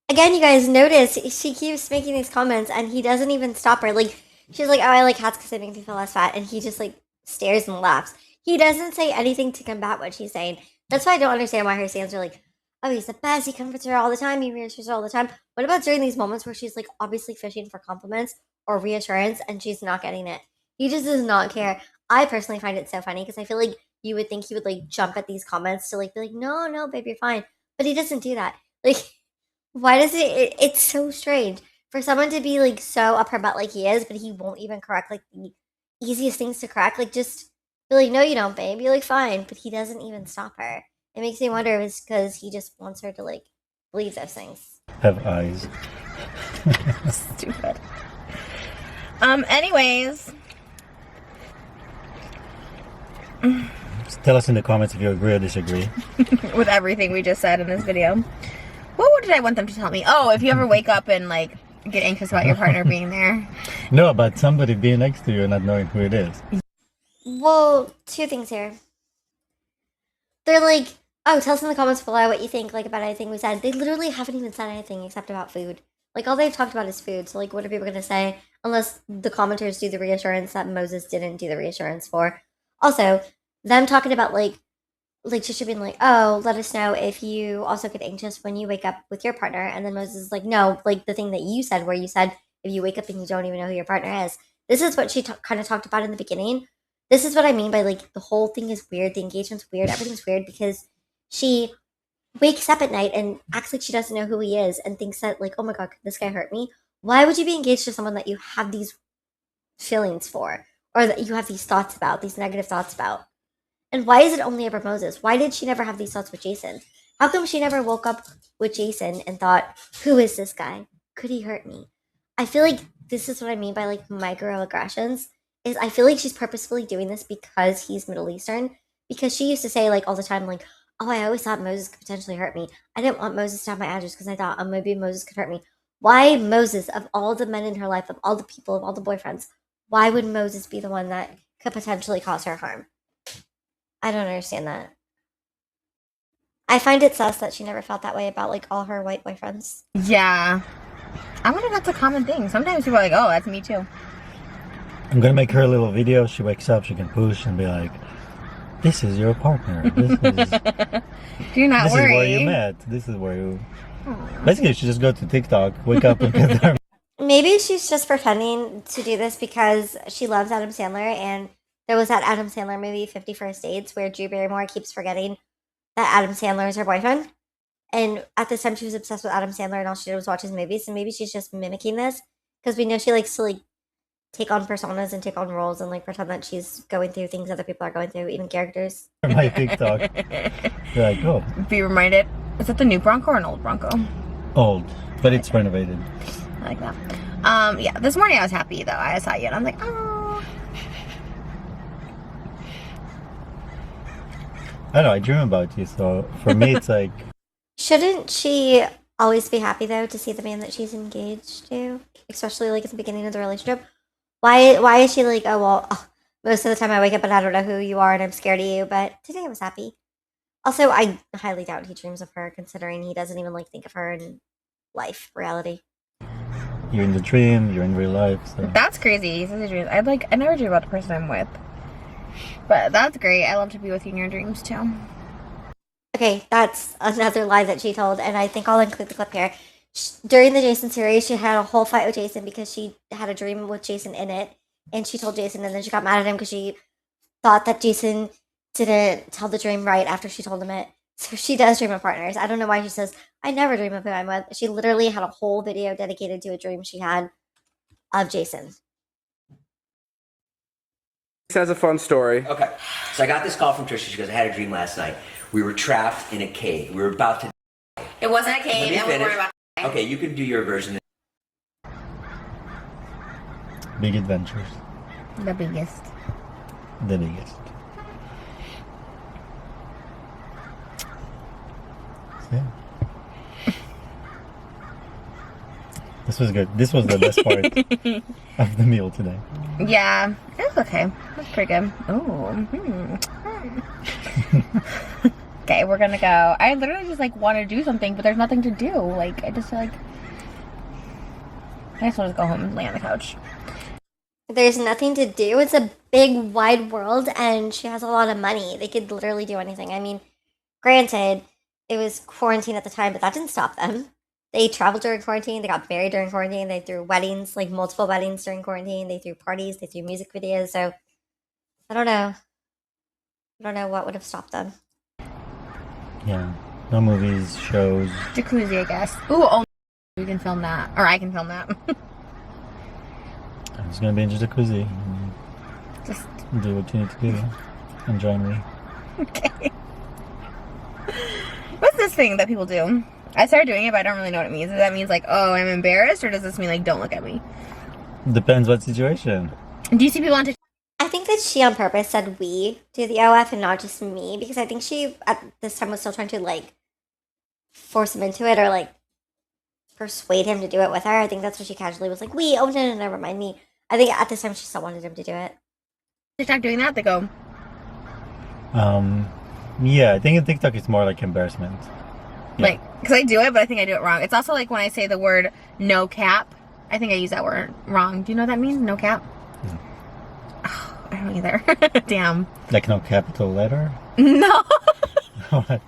Again, you guys notice she keeps making these comments and he doesn't even stop her. Like she's like, oh, I like hats because they make me feel less fat, and he just like stares and laughs. He doesn't say anything to combat what she's saying. That's why I don't understand why her stands are like, oh, he's the best, he comforts her all the time, he reassures her all the time. What about during these moments where she's like obviously fishing for compliments or reassurance and she's not getting it? He just does not care. I personally find it so funny because I feel like you would think he would like jump at these comments to like be like, no, babe, you're fine. But he doesn't do that. Like, why does it's so strange for someone to be like so up her butt like he is, but he won't even correct like the easiest things to correct. Like just be like, no, you don't, babe. You're like fine, but he doesn't even stop her. It makes me wonder if it's because he just wants her to like believe those things. Have eyes. Stupid. Anyways. Tell us in the comments if you agree or disagree. With everything we just said in this video. What did I want them to tell me? Oh, if you ever wake up and like get anxious about your partner being there. No, about somebody being next to you and not knowing who it is. Well, two things here. They're like, oh, tell us in the comments below what you think like about anything we said. They literally haven't even said anything except about food. Like all they've talked about is food. So like what are people gonna say? Unless the commenters do the reassurance that Moses didn't do the reassurance for. Also, them talking about like Trisha being like, oh, let us know if you also get anxious when you wake up with your partner. And then Moses is like, no, like the thing that you said where you said if you wake up and you don't even know who your partner is. This is what she kind of talked about in the beginning. This is what I mean by like the whole thing is weird. The engagement's weird. Everything's weird because she wakes up at night and acts like she doesn't know who he is and thinks that like, oh my God, could this guy hurt me? Why would you be engaged to someone that you have these feelings for or that you have these thoughts about, these negative thoughts about? And why is it only ever Moses? Why did she never have these thoughts with Jason? How come she never woke up with Jason and thought, who is this guy? Could he hurt me? I feel like this is what I mean by like microaggressions, is I feel like she's purposefully doing this because he's Middle Eastern. Because she used to say like all the time, like, oh, I always thought Moses could potentially hurt me. I didn't want Moses to have my address because I thought, oh, maybe Moses could hurt me. Why Moses, of all the men in her life, of all the people, of all the boyfriends, why would Moses be the one that could potentially cause her harm? I don't understand that. I find it sus that she never felt that way about like all her white boyfriends. Yeah. I wonder if that's a common thing. Sometimes people are like, oh, that's me too. I'm gonna make her a little video. She wakes up, she can push and be like, this is your partner. This is Do not this worry. is where you met. This is where you basically she just go to TikTok, wake up and get there. Maybe she's just pretending to do this because she loves Adam Sandler, and there was that Adam Sandler movie, 50 First Dates, where Drew Barrymore keeps forgetting that Adam Sandler is her boyfriend. And at this time, she was obsessed with Adam Sandler, and all she did was watch his movies. And maybe she's just mimicking this because we know she likes to like take on personas and take on roles and like pretend that she's going through things other people are going through, even characters. My TikTok. You're like, oh. Be reminded. Is it the new Bronco or an old Bronco? Old, but it's renovated. I like that. Yeah, this morning I was happy though. I saw you and I'm like, oh. I know, I dream about you, so for me it's like... Shouldn't she always be happy though to see the man that she's engaged to, especially like at the beginning of the relationship? Why is she like, oh well, most of the time I wake up and I don't know who you are and I'm scared of you, but today I was happy. Also, I highly doubt he dreams of her, considering he doesn't even like think of her in life, reality. You're in the dream, you're in real life. So. That's crazy. He says he dreams. I never dream about the person I'm with. But that's great. I love to be with you in your dreams too. Okay, that's another lie that she told, and I think I'll include the clip here. During the Jason series, she had a whole fight with Jason because she had a dream with Jason in it, and she told Jason, and then she got mad at him because she thought that Jason didn't tell the dream right after she told him it. So she does dream of partners. I don't know why she says, I never dream of who I'm with. She literally had a whole video dedicated to a dream she had of Jason. This has a fun story. Okay, so I got this call from Trisha. She goes, I had a dream last night. We were trapped in a cave. We were about to... It wasn't a cave, and we weren't about to... Okay, you can do your version. Big adventures. The biggest. The biggest. Yeah. This was good. This was the best part of the meal today. Yeah, it was okay. It was pretty good. Oh. Okay, we're gonna go. I literally just like want to do something, but there's nothing to do. Like, I just feel like I just want to go home and lay on the couch. There's nothing to do. It's a big, wide world, and she has a lot of money. They could literally do anything. I mean, granted, it was quarantine at the time, but that didn't stop them. They traveled during quarantine. They got married during quarantine. They threw weddings, like multiple weddings during quarantine. They threw parties. They threw music videos. So, I don't know. I don't know what would have stopped them. Yeah. No movies, shows. Jacuzzi, I guess. Ooh, we can film that. Or I can film that. I'm just gonna be in the jacuzzi. Just do what you need to do. And join me. okay. What's this thing that people do? I started doing it, but I don't really know what it means. Does that mean like, oh, I'm embarrassed? Or does this mean like, don't look at me? Depends what situation. Do you see people on TikTok? I think that she on purpose said we do the OF and not just me, because I think she at this time was still trying to like force him into it or like persuade him to do it with her. I think that's what she casually was like, we, oh no, never mind me. I think at this time she still wanted him to do it. TikTok doing that? They go, yeah, I think in TikTok it's more like embarrassment. Yeah. Like, because I do it, but I think I do it wrong. It's also like when I say the word no cap, I think I use that word wrong. Do you know what that means? No cap? Mm. Oh, I don't either. Damn. Like no capital letter? No. What?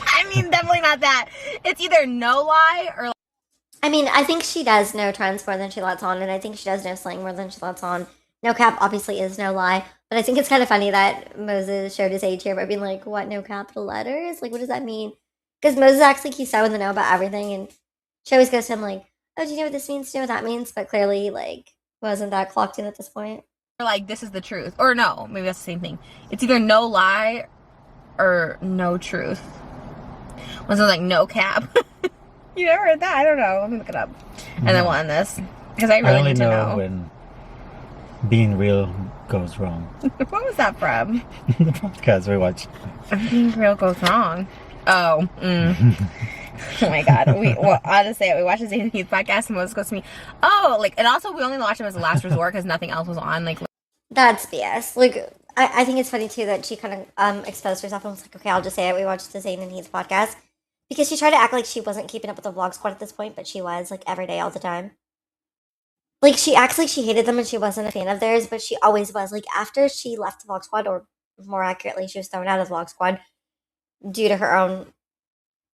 I mean, definitely not that. It's either no lie or... I mean, I think she does know trends more than she lets on, and I think she does know slang more than she lets on. No cap obviously is no lie, but I think it's kind of funny that Moses showed his age here by being like, what, no capital letters? Like, what does that mean? Because Moses acts like he's so in the know about everything, and she always goes to him like, oh, do you know what this means? Do you know what that means? But clearly, like, wasn't that clocked in at this point. Or like, this is the truth. Or no, maybe that's the same thing. It's either no lie or no truth. When someone's like, no cap. You never heard that? I don't know. Let me look it up. And then we'll end this. Because I really only need to know. When being real goes wrong. What was that from? The podcast we watched. Being real goes wrong. Oh. Oh my god. Honestly, we watched the Zane and Heath podcast and Moses goes to me, oh, like, and also we only watched him as a last resort because nothing else was on. Like, That's BS. Like, I think it's funny too that she kind of exposed herself and was like, okay, I'll just say it. We watched the Zane and Heath podcast. Because she tried to act like she wasn't keeping up with the vlog squad at this point, but she was, like, every day, all the time. Like, she acts like she hated them and she wasn't a fan of theirs, but she always was. Like, after she left the vlog squad, or more accurately, she was thrown out of the vlog squad due to her own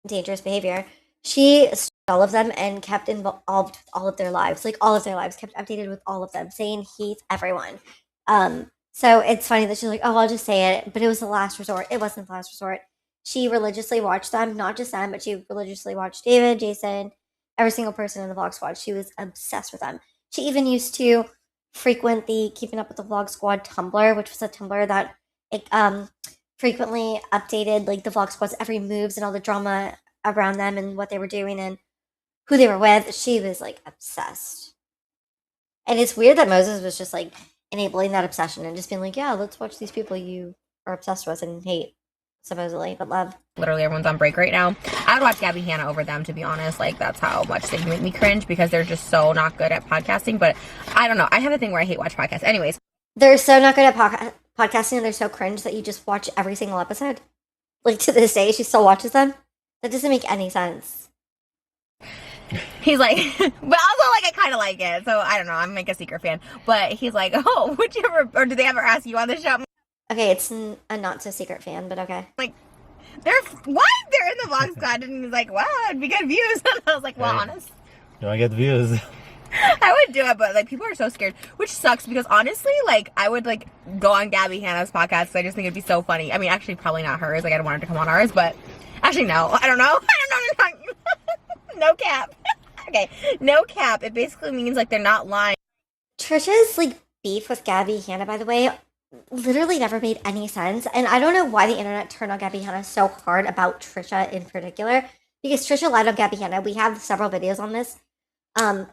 dangerous behavior, she stopped all of them and kept involved with all of their lives. Like, all of their lives, kept updated with all of them, saying Heath, everyone. So it's funny that she's like, oh, I'll just say it, but it was the last resort. It wasn't the last resort. she religiously watched them, not just them, but she religiously watched David, Jason, every single person in the Vlog Squad. She was obsessed with them. She even used to frequent the Keeping Up with the Vlog Squad Tumblr, which was a Tumblr that it frequently updated like the Vlog Squad's every moves and all the drama around them and what they were doing and who they were with. She was like obsessed. And it's weird that Moses was just like enabling that obsession and just being like, yeah, let's watch these people you are obsessed with and hate, supposedly, but love. Literally everyone's on break right now. I would watch Gabby Hanna over them, to be honest. Like, that's how much they make me cringe because they're just so not good at podcasting. But I don't know. I have a thing where I hate watch podcasts. Anyways. They're so not good at podcasting and they're so cringe that you just watch every single episode. Like, to this day, she still watches them. That doesn't make any sense. He's like, but also, like, I kind of like it. So, I don't know. I'm, like, a secret fan. But he's like, oh, would you ever, or did they ever ask you on the show? Okay, it's a not-so-secret fan, but okay. Like, they're in the Vlog Squad. And he's like, wow, it'd be good views. And I was like, well, honest. You want to get views? I would do it, but, like, people are so scared. Which sucks because, honestly, like, I would, like, go on Gabby Hanna's podcast because I just think it'd be so funny. I mean, actually, probably not hers. Like, I don't want her to come on ours, but actually, no. I don't know. No cap. Okay, no cap. It basically means, like, they're not lying. Trisha's, like, beef with Gabby Hanna, by the way, literally never made any sense. And I don't know why the internet turned on Gabby Hanna so hard about Trisha in particular. Because Trisha lied on Gabby Hanna. We have several videos on this. I'm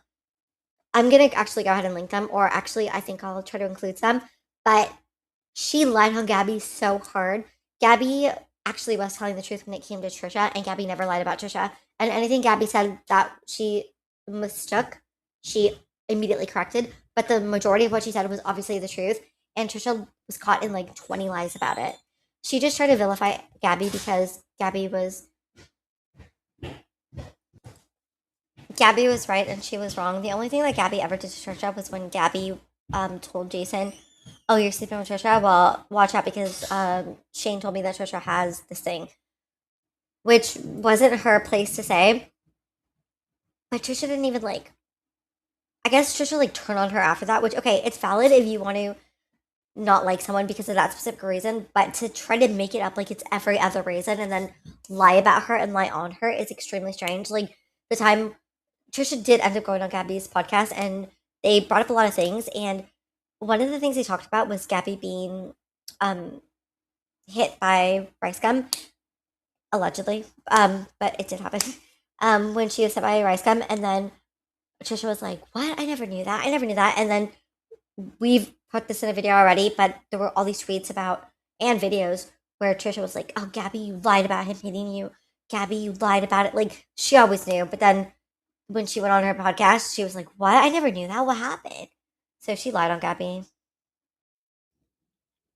going to actually go ahead and link them. Or actually, I think I'll try to include them. But she lied on Gabby so hard. Gabby actually was telling the truth when it came to Trisha. And Gabby never lied about Trisha. And anything Gabby said that she mistook, she immediately corrected. But the majority of what she said was obviously the truth. And Trisha was caught in like 20 lies about it. She just tried to vilify Gabby because Gabby was right and she was wrong. The only thing that Gabby ever did to Trisha was when Gabby told Jason, oh, you're sleeping with Trisha? Well, watch out because Shane told me that Trisha has this thing. Which wasn't her place to say. But Trisha didn't even like, I guess Trisha like turned on her after that, which, okay, it's valid if you want to not like someone because of that specific reason, but to try to make it up like it's every other reason and then lie about her and lie on her is extremely strange. Like, the time Trisha did end up going on Gabby's podcast and they brought up a lot of things, and one of the things they talked about was Gabby being hit by rice gum, allegedly, but it did happen, when she was hit by rice gum, and then Trisha was like, what? I never knew that. And then we've put this in a video already, but there were all these tweets about and videos where Trisha was like, oh, Gabby, you lied about him hitting you. Gabby, you lied about it. Like, she always knew. But then when she went on her podcast, she was like, what? I never knew that. What happened? So she lied on Gabby.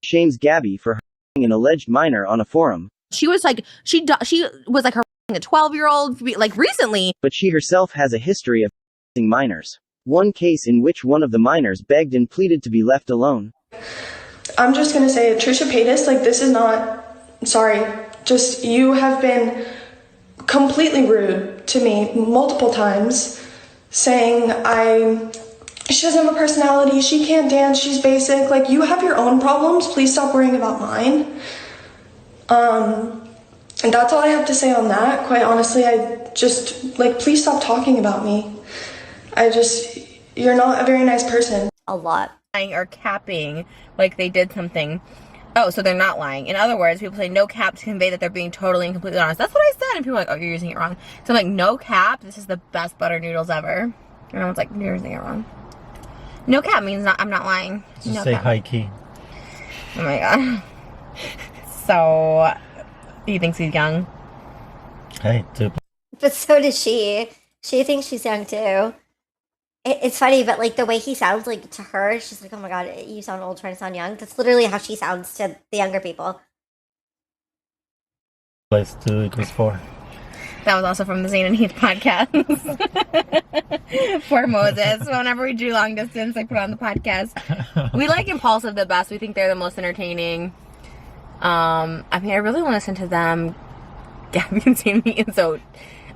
Shames Gabby for harassing an alleged minor on a forum. She was like, she was like harassing a 12-year-old, like, recently. But she herself has a history of harassing minors. One case in which one of the minors begged and pleaded to be left alone. I'm just going to say, Trisha Paytas, like, this is not, sorry, just, you have been completely rude to me multiple times, saying she doesn't have a personality, she can't dance, she's basic, like, you have your own problems, please stop worrying about mine. And that's all I have to say on that. Quite honestly, I just, like, please stop talking about me. You're not a very nice person. A lot. Or capping, like they did something. Oh, so they're not lying. In other words, people say no cap to convey that they're being totally and completely honest. That's what I said. And people are like, oh, you're using it wrong. So I'm like, no cap, this is the best butter noodles ever. And I was like, you're using it wrong. No cap means I'm not lying. Just no say cap. high key. Oh my god. So, he thinks he's young. Hey, too. But so does she. She thinks she's young too. It's funny, but like the way he sounds, like to her, she's like, oh my god, you sound old trying to sound young. That's literally how she sounds to the younger people. Place 2 equals 4. That was also from the Zane and Heath podcast. For Moses. Whenever we do long distance, I put on the podcast. We like Impulsive the best. We think they're the most entertaining. I mean, I really want to listen to them. Gabby and Sammy, and so, and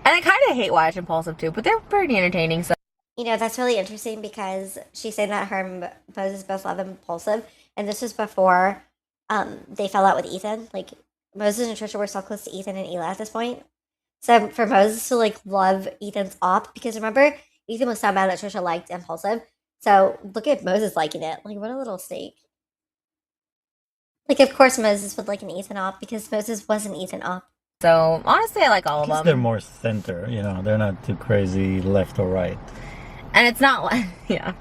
I kind of hate watch Impulsive too, but they're pretty entertaining. So, you know, that's really interesting because she's saying that her and Moses both love Impulsive, and this was before they fell out with Ethan. Like, Moses and Trisha were so close to Ethan and Eli at this point. So for Moses to like love Ethan's op, because remember, Ethan was so mad that Trisha liked Impulsive. So look at Moses liking it. Like, what a little snake. Like, of course Moses would like an Ethan op because Moses was an Ethan op. So honestly, I like all of them. They're more center, you know. They're not too crazy left or right. And it's not like, yeah.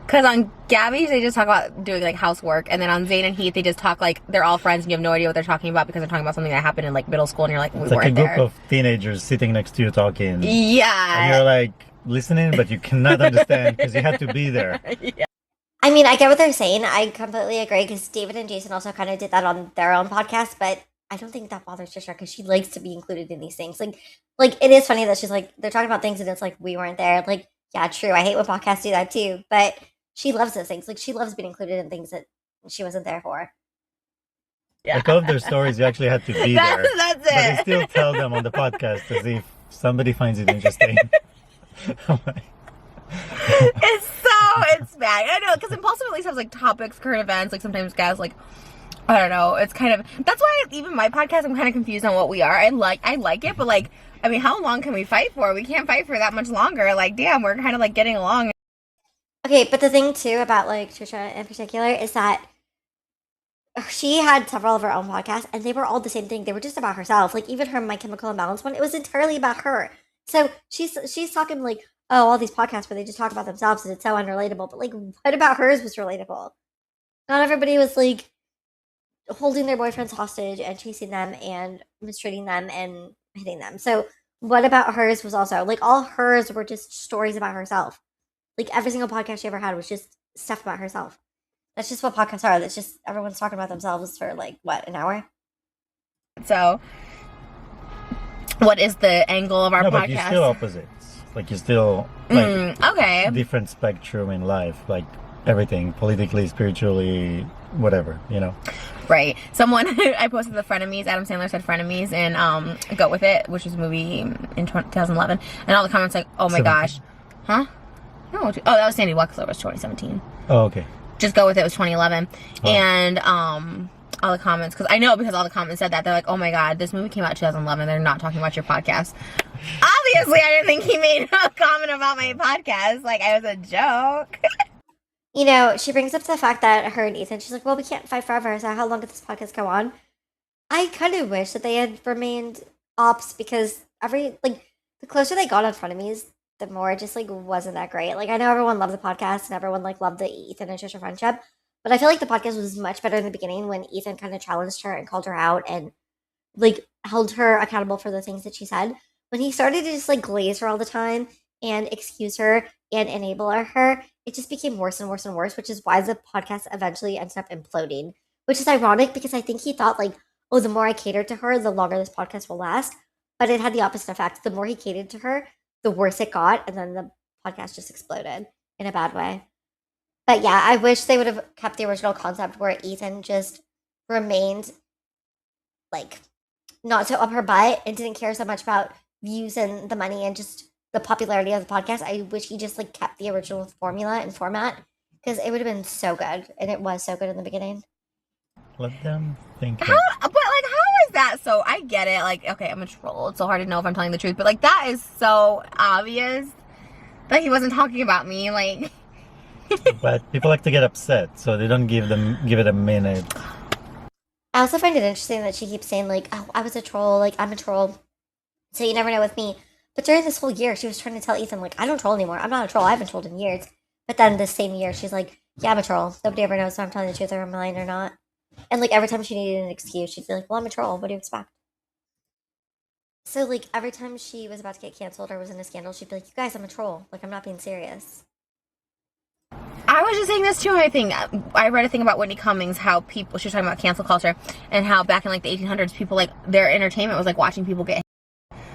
Because on Gabby's, they just talk about doing, like, housework. And then on Zayn and Heath, they just talk like they're all friends and you have no idea what they're talking about because they're talking about something that happened in, like, middle school. And you're like, we It's like weren't a group there. of teenagers sitting next to you talking. Yeah. And you're like listening, but you cannot understand because you had to be there. Yeah. I mean, I get what they're saying. I completely agree because David and Jason also kind of did that on their own podcast, but I don't think that bothers Trisha because she likes to be included in these things. Like it is funny that she's like, they're talking about things and it's like, we weren't there. Like, yeah, true. I hate when podcasts do that too, but she loves those things. Like, she loves being included in things that she wasn't there for. Yeah. Like, all of their stories, you actually had to be there. That's But they it. still tell them on the podcast as if somebody finds it interesting. It's bad. I know, because Impulsive at least has, like, topics, current events. Like, sometimes guys, like, I don't know. It's kind of, that's why even my podcast, I'm kind of confused on what we are. I like it, but, like, I mean, how long can we fight for? We can't fight for that much longer. Like, damn, we're kind of, like, getting along. Okay, but the thing too about like Trisha in particular is that she had several of her own podcasts and they were all the same thing. They were just about herself. Like even her My Chemical Imbalance one, it was entirely about her. So she's talking like, oh, all these podcasts where they just talk about themselves and it's so unrelatable. But like, what about hers was relatable? Not everybody was like holding their boyfriends hostage and chasing them and mistreating them and hitting them. So what about hers was also like all hers were just stories about herself. Like every single podcast she ever had was just stuff about herself. That's just what podcasts are. That's just everyone's talking about themselves for like what, an hour? So, what is the angle of our podcast? But you're still opposites. Like, you're still like okay. different spectrum in life. Like everything, politically, spiritually, whatever, you know. Right. Someone I posted the Frenemies. Adam Sandler said Frenemies and Go With It, which was a movie in 2011, and all the comments like, oh my gosh, huh? No, oh, that was Sandy Wexler. Was 2017. Oh, okay. Just Go With It was 2011, and all the comments because all the comments said that they're like, oh my god, this movie came out 2011. They're not talking about your podcast. Obviously, I didn't think he made a comment about my podcast. Like, I was a joke. You know, she brings up the fact that her and Ethan, she's like, well, we can't fight forever, so how long could this podcast go on? I kind of wish that they had remained ops because the closer they got on Frenemies, the more it just like wasn't that great. Like I know everyone loved the podcast and everyone like loved the Ethan and Trisha friendship, but I feel like the podcast was much better in the beginning when Ethan kind of challenged her and called her out and like held her accountable for the things that she said. When he started to just like glaze her all the time and excuse her and enable her, it just became worse and worse and worse, which is why the podcast eventually ended up imploding. Which is ironic because I think he thought like, oh, the more I cater to her, the longer this podcast will last. But it had the opposite effect. The more he catered to her, the worse it got, and then the podcast just exploded in a bad way. But yeah, I wish they would have kept the original concept where Ethan just remained like not so up her butt and didn't care so much about views and the money and just the popularity of the podcast. I wish he just like kept the original formula and format because it would have been so good, and it was so good in the beginning. Let them think. How is that so? I get it. Like, okay, I'm a troll. It's so hard to know if I'm telling the truth, but like that is so obvious that he wasn't talking about me. Like, But people like to get upset, so they don't give it a minute. I also find it interesting that she keeps saying like, "Oh, I was a troll. Like, I'm a troll." So you never know with me. But during this whole year, she was trying to tell Ethan like, "I don't troll anymore. I'm not a troll. I haven't trolled in years." But then this same year, she's like, "Yeah, I'm a troll. Nobody ever knows if I'm telling the truth or I'm lying or not." And like every time she needed an excuse, she'd be like, "Well, I'm a troll. What do you expect?" So like every time she was about to get canceled or was in a scandal, she'd be like, "You guys, I'm a troll. Like I'm not being serious." I was just saying this too. I read a thing about Whitney Cummings, how people, she was talking about cancel culture and how back in like the 1800s, people like their entertainment was like watching people get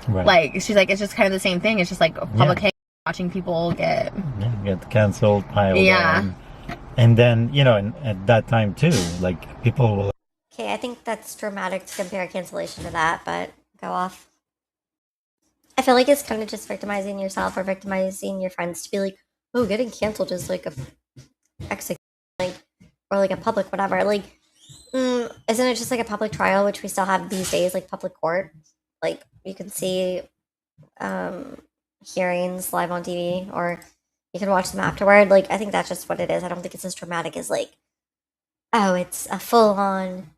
Right. like, she's like, it's just kind of the same thing. It's just like public hate, watching people get canceled, piled on. And then, at that time too, like people will. Okay, I think that's dramatic to compare cancellation to that, but go off. I feel like it's kind of just victimizing yourself or victimizing your friends to be like, oh, getting canceled is like a execution, like, or like a public whatever. Like Isn't it just like a public trial, which we still have these days, like public court? Like you can see hearings live on TV, or you can watch them afterward. Like I think that's just what it is. I don't think it's as dramatic as like, oh, it's a full on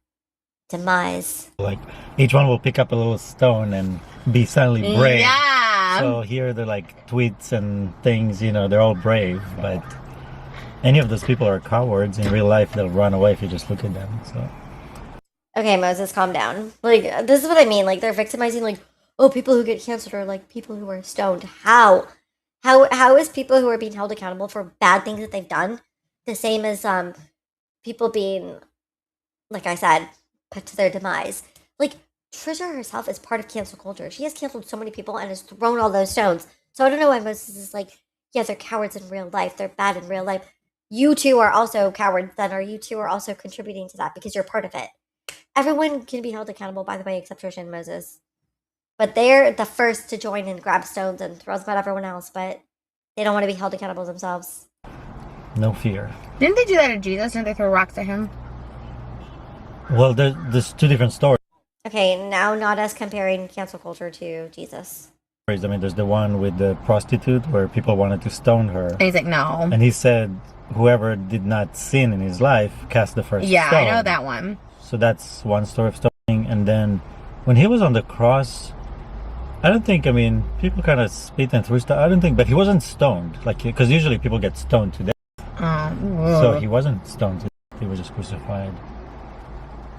demise. Like each one will pick up a little stone and be suddenly brave. Yeah. So here they're like tweets and things, you know, they're all brave, but any of those people are cowards. In real life, they'll run away if you just look at them. So Okay, Moses, calm down. Like this is what I mean. Like they're victimizing like, oh, people who get canceled are like people who are stoned. How is people who are being held accountable for bad things that they've done the same as people being, like I said, put to their demise? Like Trisha herself is part of cancel culture. She has canceled so many people and has thrown all those stones. So I don't know why Moses is like, yeah, they're cowards in real life. They're bad in real life. You two are also cowards then, or you two are also contributing to that because you're part of it. Everyone can be held accountable, by the way, except Trisha and Moses. But they're the first to join and grab stones and throw them at everyone else, but they don't want to be held accountable themselves. no fear. Didn't they do that to Jesus? Didn't they throw rocks at him? Well, there's two different stories. Okay, now not us comparing cancel culture to Jesus. I mean, there's the one with the prostitute where people wanted to stone her. And he's like, no. And he said, whoever did not sin in his life cast the first Yeah, stone. I know that one. So that's one story of stoning. And then when he was on the cross, I don't think, I mean, people kind of spit and threw stuff. I don't think, but he wasn't stoned. Like, because usually people get stoned to death. So he wasn't stoned to death. He was just crucified.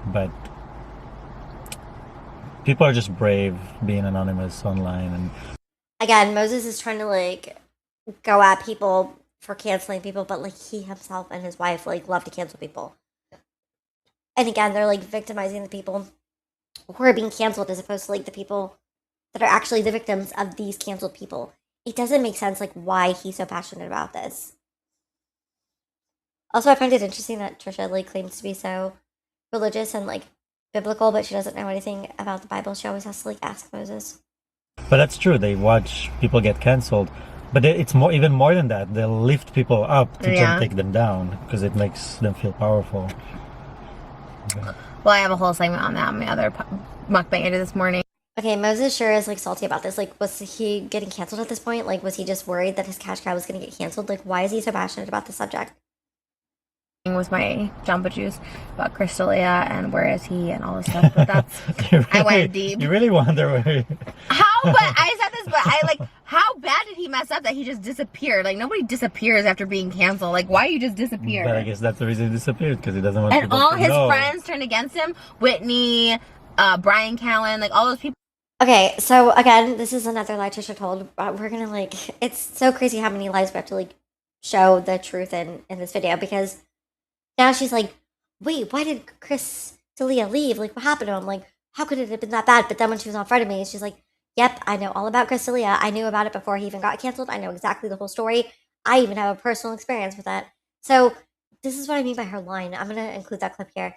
But people are just brave being anonymous online. And Again, Moses is trying to like go at people for canceling people, but like he himself and his wife like love to cancel people. And again, they're like victimizing the people who are being canceled as opposed to like the people that are actually the victims of these canceled people. It doesn't make sense like why he's so passionate about this. Also, I find it interesting that Trisha like claims to be so religious and like biblical, but she doesn't know anything about the Bible. She always has to like ask Moses. But that's true. They watch people get canceled. But it's more, even more than that. They'll lift people up to try and take them down because it makes them feel powerful. Okay. Well, I have a whole segment on that on my other mukbang I did this morning. Okay, Moses sure is like salty about this. Like, was he getting canceled at this point? Like, was he just worried that his cash cow was going to get canceled? Like, why is he so passionate about the subject? Was my Jamba Juice about Crystalia and where is he and all this stuff. But that's Really, I went deep. You really wonder where. How? But I said this, but I like how bad did he mess up that he just disappeared? Like nobody disappears after being canceled. Like why you just disappear? But I guess that's the reason he disappeared because he doesn't want And people all to his know. friends turned against him. Whitney, Brian Callen, like all those people. Okay, so again, this is another lie Trisha told. We're gonna like, it's so crazy how many lies we have to like show the truth in this video because now she's like, wait, why did Crystalia leave? Like, what happened to him? Like, how could it have been that bad? But then when she was in front of me, she's like, yep, I know all about Crystalia. I knew about it before he even got canceled. I know exactly the whole story. I even have a personal experience with that. So this is what I mean by her line. I'm going to include that clip here.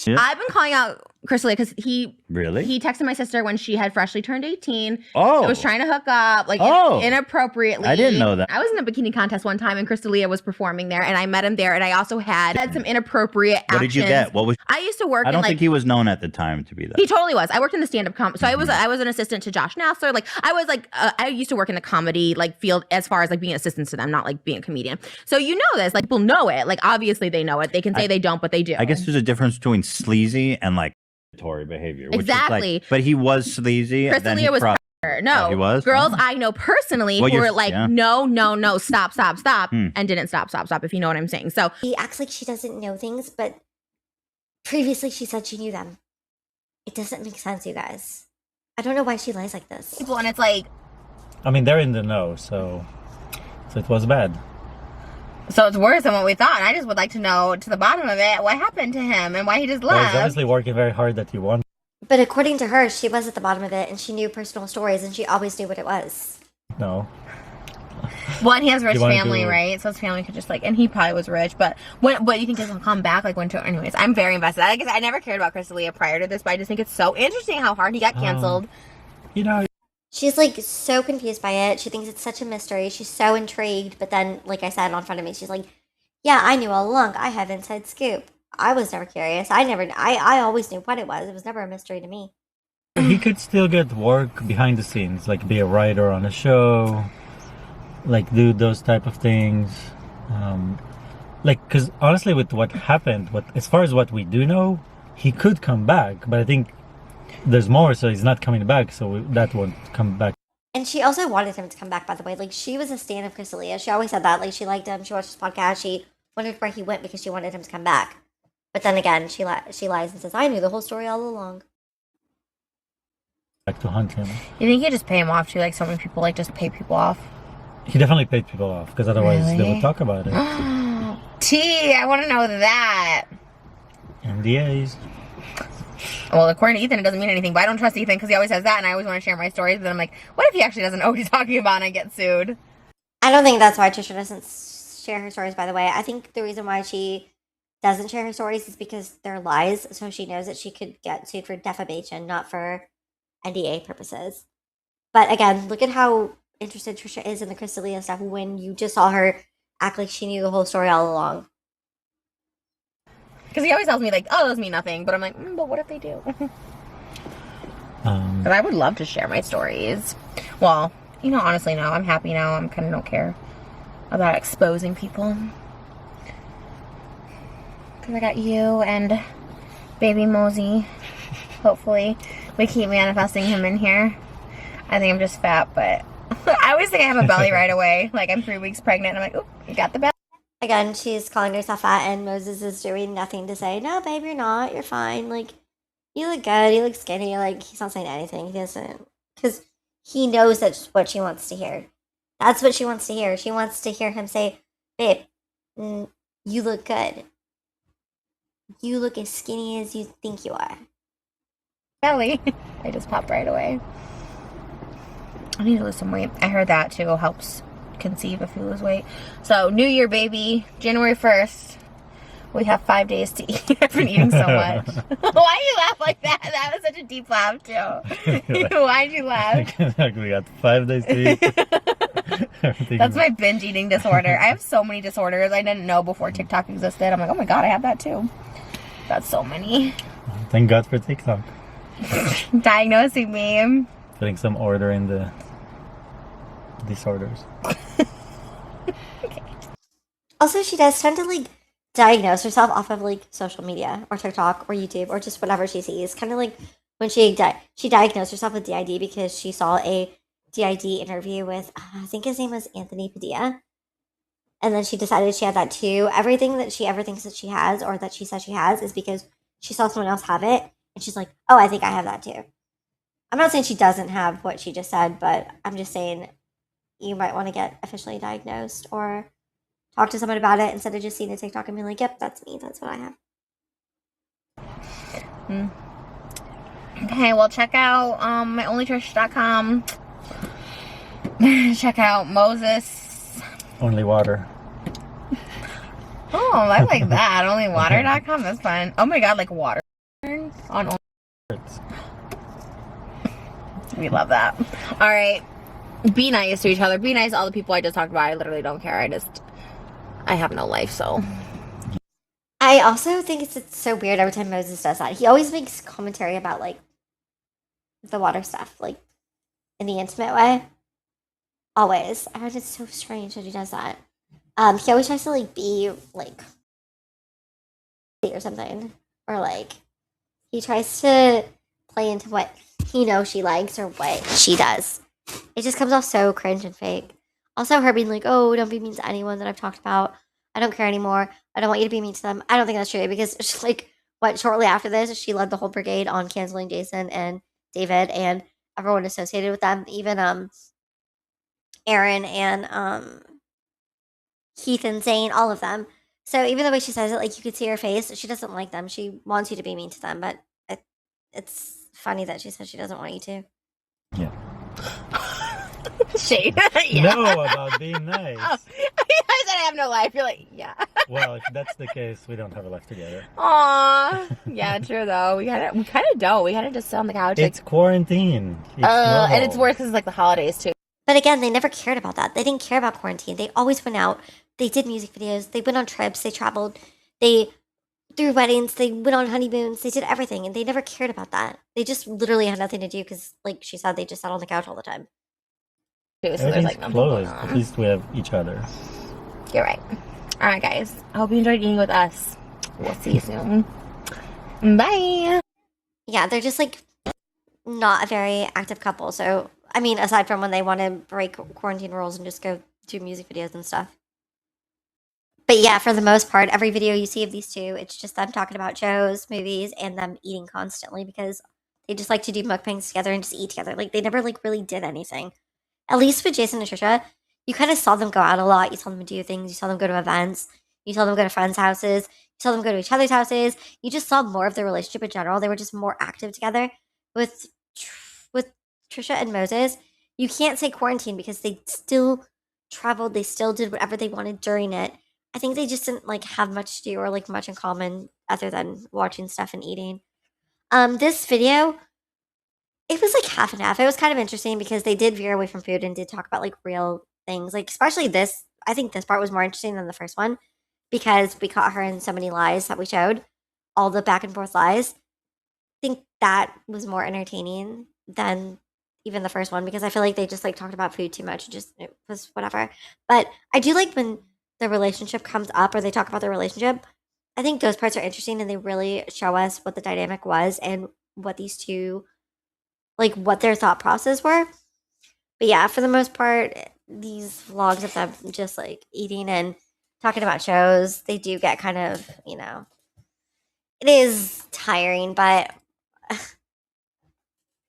Yeah. I've been calling out Crystalia because he texted my sister when she had freshly turned 18. Oh. I was trying to hook up, like inappropriately. I didn't know that. I was in a bikini contest one time and Crystalia was performing there and I met him there and I also had some inappropriate actions. What did you get? What was? I used to work I don't in think he was known at the time to be that. He totally was. I worked in the stand-up comedy. So I was an assistant to Josh Nassar. Like I was like I used to work in the comedy like field as far as like being assistants to them, not like being a comedian. So you know this, like people know it. Like obviously they know it. They can say they don't, but they do. I guess there's a difference between sleazy and like Tory behavior. Which exactly. Is like, but he was sleazy. Crystalia was no, he was? Girls I know personally who were like, no, stop, and didn't stop. If you know what I'm saying. So he acts like she doesn't know things, but previously she said she knew them. It doesn't make sense, you guys. I don't know why she lies like this. People and it's like, I mean, they're in the know, so it was bad. So it's worse than what we thought. And I just would like to know to the bottom of it what happened to him and why he just Well, left. he's obviously working very hard that he won. But according to her, she was at the bottom of it and she knew personal stories and she always knew what it was. No. Well, and he has a rich You wanna family, do- right? So his family could just like, and he probably was rich. But what do you think he'll come back? Like when to? Anyways, I'm very invested. I guess I never cared about Crystalia prior to this, but I just think it's so interesting how hard he got canceled. You know, She's like so confused by it. She thinks it's such a mystery. She's so intrigued. But then, like I said, on front of me, she's like, yeah, I knew all along. I have inside scoop. I was never curious. I always knew what it was. It was never a mystery to me. He could still get work behind the scenes, like be a writer on a show, like do those type of things. Like, because honestly, with what happened, as far as what we do know, he could come back, but I think there's more, so he's not coming back, so that won't come back. And she also wanted him to come back, by the way. Like, she was a stan of Crystalia. She always said that. Like, she liked him. She watched his podcast. She wondered where he went because she wanted him to come back. But then again, she lies and says, I knew the whole story all along. Back to hunt him. You think you just pay him off too? Like so many people like just pay people off. He definitely paid people off, because otherwise they Really? would talk about it. T, I want to know that. NDAs. Well, according to Ethan, it doesn't mean anything, but I don't trust Ethan because he always says that, and I always want to share my stories, but I'm like, what if he actually doesn't know what he's talking about and I get sued? I don't think that's why Trisha doesn't share her stories, by the way. I think the reason why she doesn't share her stories is because they're lies, so she knows that she could get sued for defamation, not for NDA purposes. But again, look at how interested Trisha is in the Crystalia stuff when you just saw her act like she knew the whole story all along. Because he always tells me, like, oh, those mean nothing, but I'm like, but what if they do? Because I would love to share my stories. Well, honestly, no, I'm happy now. I'm kind of don't care about exposing people. Because I got you and baby Mosey. Hopefully, we keep manifesting him in here. I think I'm just fat, but I always think I have a belly right away. Like, I'm 3 weeks pregnant, and I'm like, oh, you got the belly. Again, she's calling herself fat, and Moses is doing nothing to say, no, babe, you're not. You're fine. Like, you look good. You look skinny. Like, he's not saying anything. He doesn't. Because he knows that's what she wants to hear. That's what she wants to hear. She wants to hear him say, babe, you look good. You look as skinny as you think you are. Belly. I just popped right away. I need to lose some weight. I heard that, too, helps conceive if you lose weight. So New Year, baby, January 1st, we have 5 days to eat. I've been eating so much. Why do you laugh like that? That was such a deep laugh too. Why'd you laugh? We got 5 days to eat. That's my binge eating disorder. I have so many disorders I didn't know before TikTok existed. I'm like, oh my god, I have that too. Got so many. Thank God for TikTok. Diagnosing me. Putting some order in the disorders. Also, she does tend to like diagnose herself off of like social media or TikTok or YouTube or just whatever she sees. Kind of like when she diagnosed herself with DID because she saw a DID interview with I think his name was Anthony Padilla, and then she decided she had that too. Everything that she ever thinks that she has or that she says she has is because she saw someone else have it, and she's like, "Oh, I think I have that too." I'm not saying she doesn't have what she just said, but I'm just saying you might want to get officially diagnosed or talk to someone about it instead of just seeing a TikTok and being like, yep, that's me. That's what I have. Okay, well, check out myonlytrish.com. Check out Moses. Only water. Oh, I like that. Onlywater.com. That's fun. Oh my god, like water on only. We love that. All right. Be nice to each other. Be nice to all the people I just talked about. I literally don't care. I have no life, so. I also think it's so weird every time Moses does that. He always makes commentary about, like, the water stuff, like, in the intimate way. Always. I find it so strange that he does that. He always tries to, like, be, like, or something. Or, like, he tries to play into what he knows she likes or what she does. It just comes off so cringe and fake. Also, her being like, oh, don't be mean to anyone that I've talked about. I don't care anymore. I don't want you to be mean to them. I don't think that's true because, she's like, shortly after this, she led the whole brigade on canceling Jason and David and everyone associated with them, even Aaron and Keith and Zane, all of them. So even the way she says it, like, you could see her face, she doesn't like them. She wants you to be mean to them, but it's funny that she says she doesn't want you to. Yeah. Shade. Yeah. No, about being nice. Oh, I said I have no life. You're like, yeah. Well, if that's the case, we don't have a life together. Aw. Yeah, true though. We kind of don't. We kind of just sit on the couch. It's like, quarantine. It's and it's worse because it's like the holidays too. But again, they never cared about that. They didn't care about quarantine. They always went out. They did music videos. They went on trips. They traveled. They threw weddings, they went on honeymoons, they did everything, and they never cared about that. They just literally had nothing to do because, like she said, they just sat on the couch all the time. So there's Everything's like nothing going closed. At on. least we have each other. You're right. All right, guys. I hope you enjoyed eating with us. We'll see you soon. Bye. Yeah, they're just like not a very active couple. So, I mean, aside from when they want to break quarantine rules and just go do music videos and stuff. But yeah, for the most part, every video you see of these two, it's just them talking about shows, movies, and them eating constantly because they just like to do mukbangs together and just eat together. Like they never like really did anything. At least with Jason and Trisha, you kind of saw them go out a lot. You saw them do things. You saw them go to events. You saw them go to friends' houses. You saw them go to each other's houses. You just saw more of their relationship in general. They were just more active together. With with Trisha and Moses, you can't say quarantine because they still traveled. They still did whatever they wanted during it. I think they just didn't like have much to do or like much in common other than watching stuff and eating. This video, it was like half and half. It was kind of interesting because they did veer away from food and did talk about like real things. Like especially this, I think this part was more interesting than the first one because we caught her in so many lies that we showed, all the back and forth lies. I think that was more entertaining than even the first one because I feel like they just like talked about food too much. Just it was whatever. But I do like when the relationship comes up or they talk about their relationship. I think those parts are interesting and they really show us what the dynamic was and what these two like what their thought process were. But yeah, for the most part, these vlogs of them just like eating and talking about shows, they do get kind of, it is tiring, but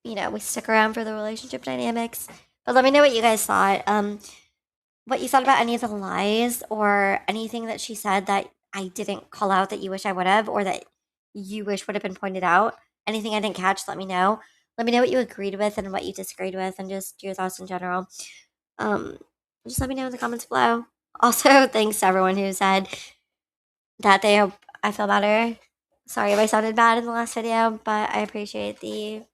we stick around for the relationship dynamics. But let me know what you guys thought. What you thought about any of the lies or anything that she said that I didn't call out that you wish I would have, or that you wish would have been pointed out. Anything I didn't catch, let me know. Let me know what you agreed with and what you disagreed with, and just your thoughts in general. Um, just let me know in the comments below. Also, thanks to everyone who said that they hope I feel better. Sorry if I sounded bad in the last video, but I appreciate the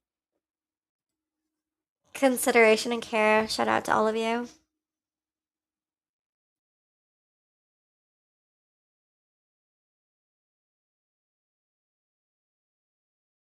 consideration and care. Shout out to all of you.